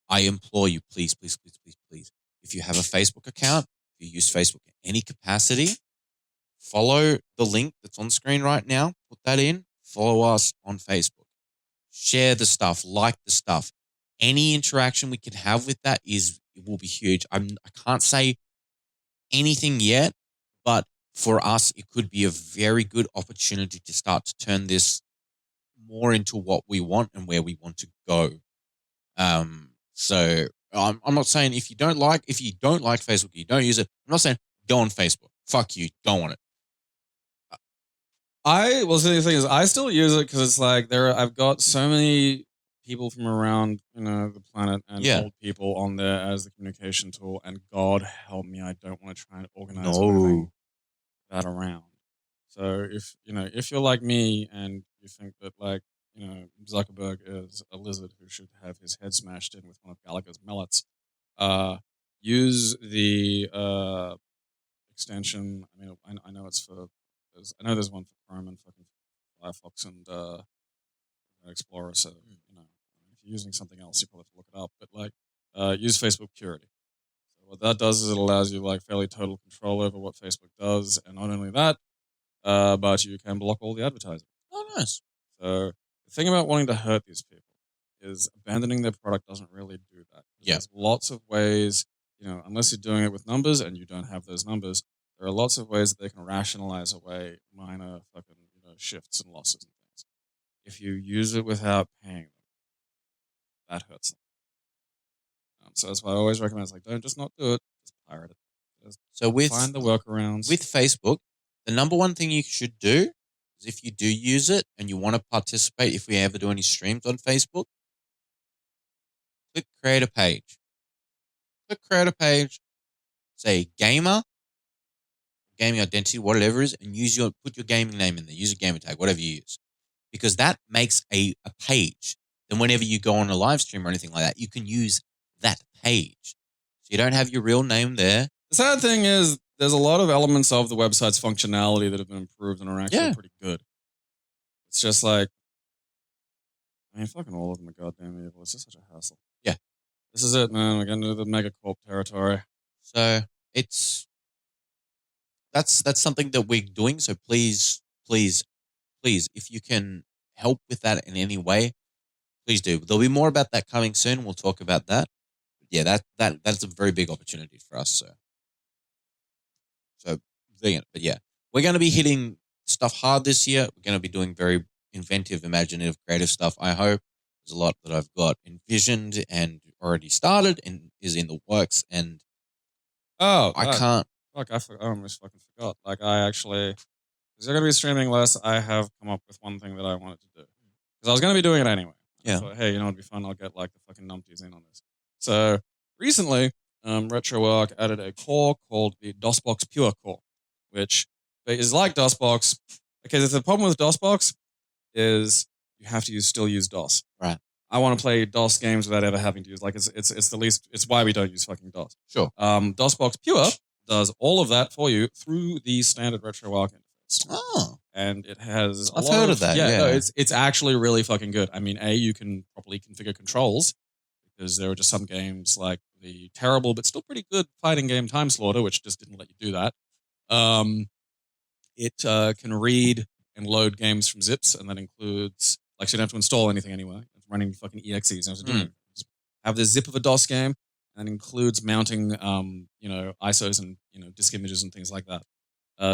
I implore you, please, if you have a Facebook account, if you use Facebook in any capacity, follow the link that's on screen right now. Put that in. Follow us on Facebook. Share the stuff. Like the stuff. Any interaction we can have with that it will be huge. I can't say anything yet, but for us, it could be a very good opportunity to start to turn this more into what we want and where we want to go. So I'm not saying if you don't like Facebook, you don't use it. I'm not saying go on Facebook. Fuck you. Don't want it. The thing is, I still use it because it's like I've got so many people from around the planet and old people on there as the communication tool. And God help me, I don't want to try and organize that around. So if you're like me and you think that Zuckerberg is a lizard who should have his head smashed in with one of Gallagher's mallets, use the extension. I mean, I know it's for. I know there's one for Chrome and fucking Firefox and Explorer. So you know, if you're using something else, you probably have to look it up. But like, use Facebook Purity. So what that does is it allows you like fairly total control over what Facebook does, and not only that, but you can block all the advertising. Oh, nice. So the thing about wanting to hurt these people is abandoning their product doesn't really do that. Yeah. There's lots of ways, you know, unless you're doing it with numbers and you don't have those numbers, there are lots of ways that they can rationalize away minor fucking, you know, shifts and losses and things. If you use it without paying them, that hurts them. So that's why I always recommend, it's like, don't just not do it, just pirate it. Just find the workarounds. With Facebook, the number one thing you should do is if you do use it and you want to participate, if we ever do any streams on Facebook, click create a page. Click create a page, say gamer, gaming identity, whatever it is, and put your gaming name in there. Use a gamer tag, whatever you use. Because that makes a page. Then whenever you go on a live stream or anything like that, you can use that page. So you don't have your real name there. The sad thing is there's a lot of elements of the website's functionality that have been improved and are actually pretty good. It's just like, I mean, fucking all of them are goddamn evil. It's just such a hassle. Yeah. This is it, man. We're getting into the megacorp territory. So that's something that we're doing. So please, if you can help with that in any way, please do. There'll be more about that coming soon. We'll talk about that. Yeah, that's a very big opportunity for us. So doing it. But yeah, we're going to be hitting stuff hard this year. We're going to be doing very inventive, imaginative, creative stuff. I hope there's a lot that I've got envisioned and already started and is in the works. And I can't. Fuck, I almost fucking forgot. Like, because they're going to be streaming less, I have come up with one thing that I wanted to do. Because I was going to be doing it anyway. Yeah. I thought, hey, you know, it'd be fun. I'll get like the fucking numpties in on this. So recently, RetroArch added a core called the DOSBox Pure core, which is like DOSBox. Okay, the problem with DOSBox is you have to still use DOS. Right. I want to play DOS games without ever having to use, like, it's the least, it's why we don't use fucking DOS. Sure. DOSBox Pure does all of that for you through the standard RetroArch interface. Oh. And it has I've heard of that. Yeah. No, it's actually really fucking good. I mean, you can properly configure controls because there are just some games like the terrible but still pretty good fighting game Time Slaughter, which just didn't let you do that. It can read and load games from zips, and that includes, like, so you don't have to install anything anyway. It's running fucking EXEs. Just have the zip of a DOS game, and includes mounting, ISOs and, disk images and things like that.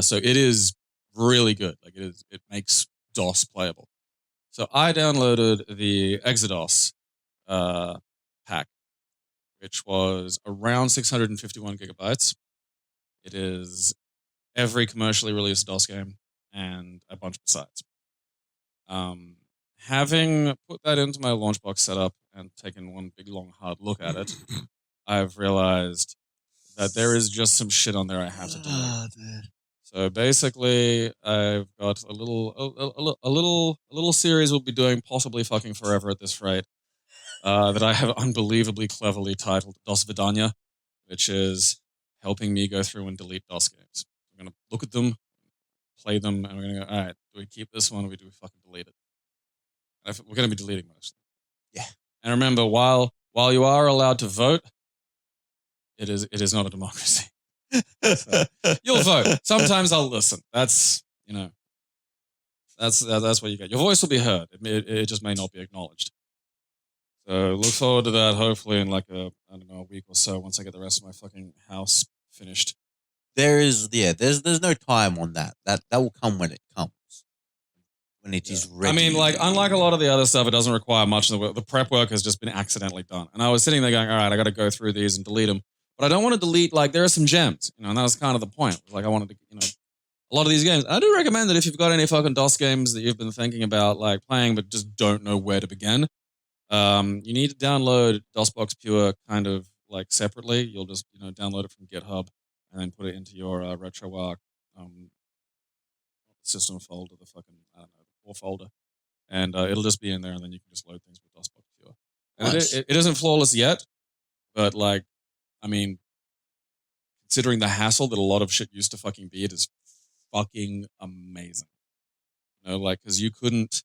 So it is really good. Like, it makes DOS playable. So I downloaded the Exodus pack, which was around 651 gigabytes. It is every commercially released DOS game and a bunch besides. Having put that into my Launchbox setup and taken one big, long, hard look at it, I've realized that there is just some shit on there I have to delete. So basically, I've got a little series we'll be doing possibly fucking forever at this rate. That I have unbelievably cleverly titled DOS Vidania, which is helping me go through and delete DOS games. We're going to look at them, play them, and we're going to go, all right, do we keep this one or do we fucking delete it? And we're going to be deleting most of them. Yeah. And remember, while you are allowed to vote, it is not a democracy. So, you'll vote. Sometimes I'll listen. That's what you get. Your voice will be heard. It just may not be acknowledged. So look forward to that. Hopefully in like a week or so once I get the rest of my fucking house finished. There's no time on that. That will come when it comes. When it is ready. I mean, like, unlike a lot of the other stuff, it doesn't require much of the work. The prep work has just been accidentally done. And I was sitting there going, all right, I got to go through these and delete them. But I don't want to delete, like, there are some gems, and that was kind of the point. Like, I wanted to, a lot of these games. I do recommend that if you've got any fucking DOS games that you've been thinking about, like, playing, but just don't know where to begin, you need to download DOSBox Pure kind of, like, separately. You'll just, download it from GitHub and then put it into your RetroArch system folder, the fucking, core folder. And it'll just be in there, and then you can just load things with DOSBox Pure. And nice. it isn't flawless yet, but, like, I mean, considering the hassle that a lot of shit used to fucking be, it is fucking amazing. You know, like, because you couldn't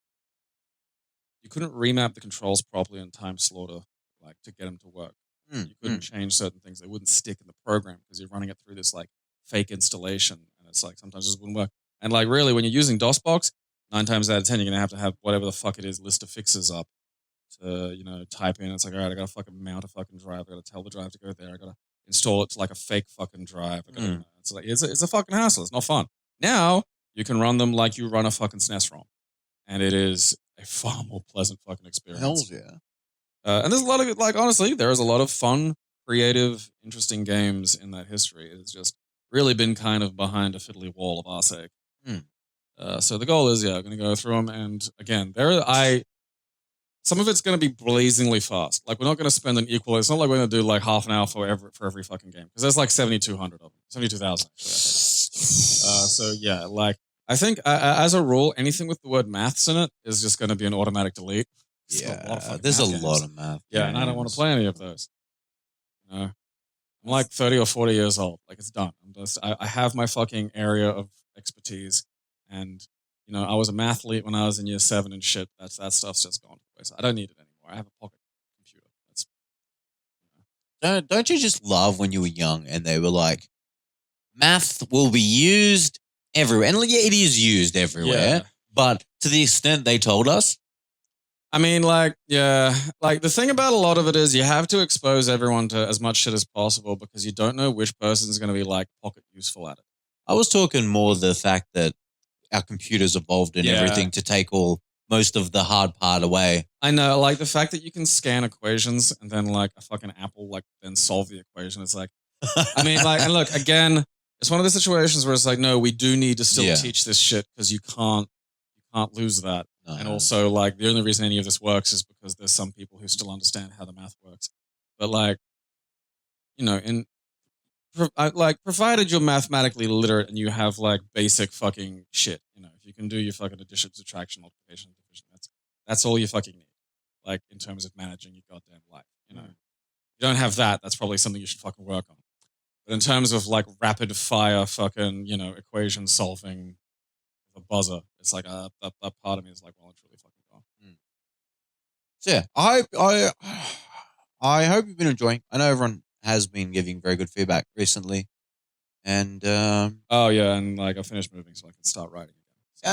remap the controls properly in Time Slaughter, like, to get them to work. You couldn't change certain things; they wouldn't stick in the program because you're running it through this like fake installation, and it's like sometimes it just wouldn't work. And like, really, when you're using DOSBox, 9 times out of 10, you're gonna have whatever the fuck it is list of fixes up to, you know, type in. It's like, all right, I gotta fucking mount a fucking drive. I gotta tell the drive to go there. I gotta install it to like a fake fucking drive. I gotta, you know, it's like it's a fucking hassle. It's not fun. Now you can run them like you run a fucking SNES ROM, and it is a far more pleasant fucking experience. Hells yeah. And there's a lot of, like, honestly, there is a lot of fun, creative, interesting games in that history. It's just really been kind of behind a fiddly wall of our sake. So the goal is, I'm going to go through them. And again, some of it's going to be blazingly fast. Like, we're not going to spend an equal, it's not like we're going to do like half an hour for every fucking game. Because there's like 7,200 of them. 72,000. So yeah, like, I think as a rule, anything with the word maths in it is just going to be an automatic delete. There's a lot of math. Yeah, and I don't want to play any of those. You know? I'm like 30 or 40 years old. Like, it's done. I have my fucking area of expertise. And, you know, I was a mathlete when I was in year 7 and shit. That stuff's just gone to waste. I don't need it anymore. I have a pocket computer. Don't you just love when you were young and they were like, math will be used everywhere. And yeah, it is used everywhere. But to the extent they told us, I mean, like, yeah, like the thing about a lot of it is you have to expose everyone to as much shit as possible because you don't know which person's going to be like pocket useful at it. I was talking more the fact that our computers evolved and everything to take most of the hard part away. I know, like the fact that you can scan equations and then like a fucking Apple like then solve the equation. It's like, I mean, like, and look, again, it's one of the situations where it's like, no, we do need to still teach this shit because you can't lose that. And also, like, the only reason any of this works is because there's some people who still understand how the math works. But, like, you know, provided you're mathematically literate and you have, like, basic fucking shit, you know, if you can do your fucking addition, subtraction, multiplication, division, that's all you fucking need, like, in terms of managing your goddamn life, you know. If you don't have that, that's probably something you should fucking work on. But in terms of, like, rapid fire fucking, you know, equation solving, a buzzer. It's like that part of me is like, well, it's really fucking gone. So yeah, I hope you've been enjoying. I know everyone has been giving very good feedback recently, and oh yeah, and like I finished moving, so I can start writing again. So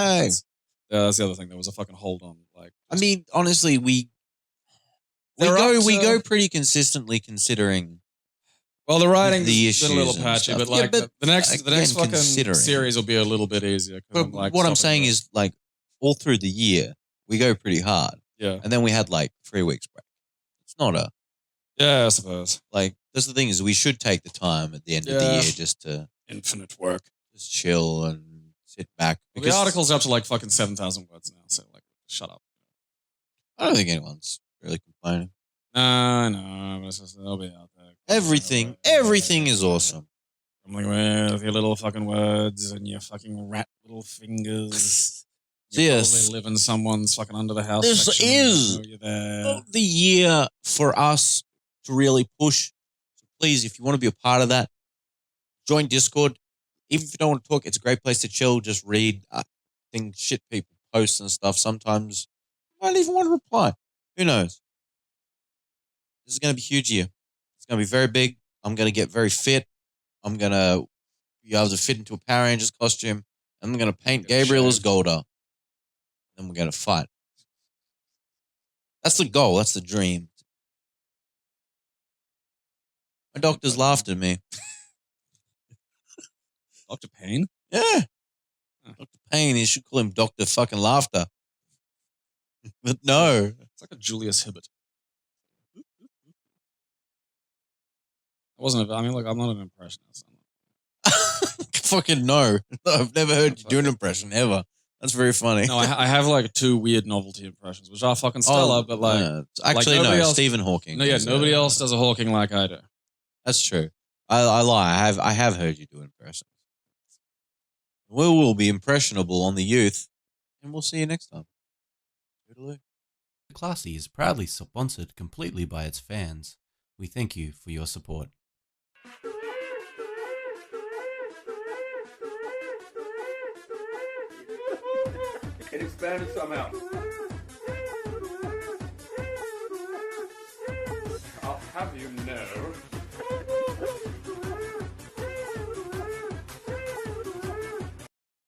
that's the other thing. There was a fucking hold on. Like, I mean, honestly, we go pretty consistently considering. Well, the writing's been a little patchy, but like the next fucking series will be a little bit easier. But like, what I'm saying is, like, all through the year, we go pretty hard. Yeah. And then we had like 3 weeks break. It's not a... Yeah, I suppose. Like, that's the thing is we should take the time at the end of the year just to... Infinite work. Just chill and sit back. Well, the article's up to like fucking 7,000 words now, so like, shut up. I don't think anyone's really complaining. No, but it's just, they'll be out there. Everything is awesome. I'm like, with your little fucking words and your fucking rat little fingers. You probably live in someone's fucking under the house. This is the year for us to really push. So please, if you want to be a part of that, join Discord. Even if you don't want to talk, it's a great place to chill. Just read things, shit people post and stuff. Sometimes I don't even want to reply. Who knows? This is going to be a huge year. It's going to be very big. I'm going to get very fit. I'm going to be able to fit into a Power Rangers costume. I'm going to paint Gabriel as Golda. Then we're going to fight. That's the goal. That's the dream. My doctors laughed at me. Dr. Payne? Yeah. Dr. Payne, you should call him Dr. fucking Laughter. But no. It's like a Julius Hibbert. I'm not an impressionist. Fucking no. I've never heard you do an impression ever. That's very funny. No, I have like 2 weird novelty impressions, which are fucking stellar, but like... Actually, like no, else, Stephen Hawking. No, yeah, nobody else does a Hawking like I do. That's true. I lie. I have heard you do impressions. We will be impressionable on the youth, and we'll see you next time. KeepetClassy is proudly sponsored completely by its fans. We thank you for your support. It expanded somehow. I'll have you know.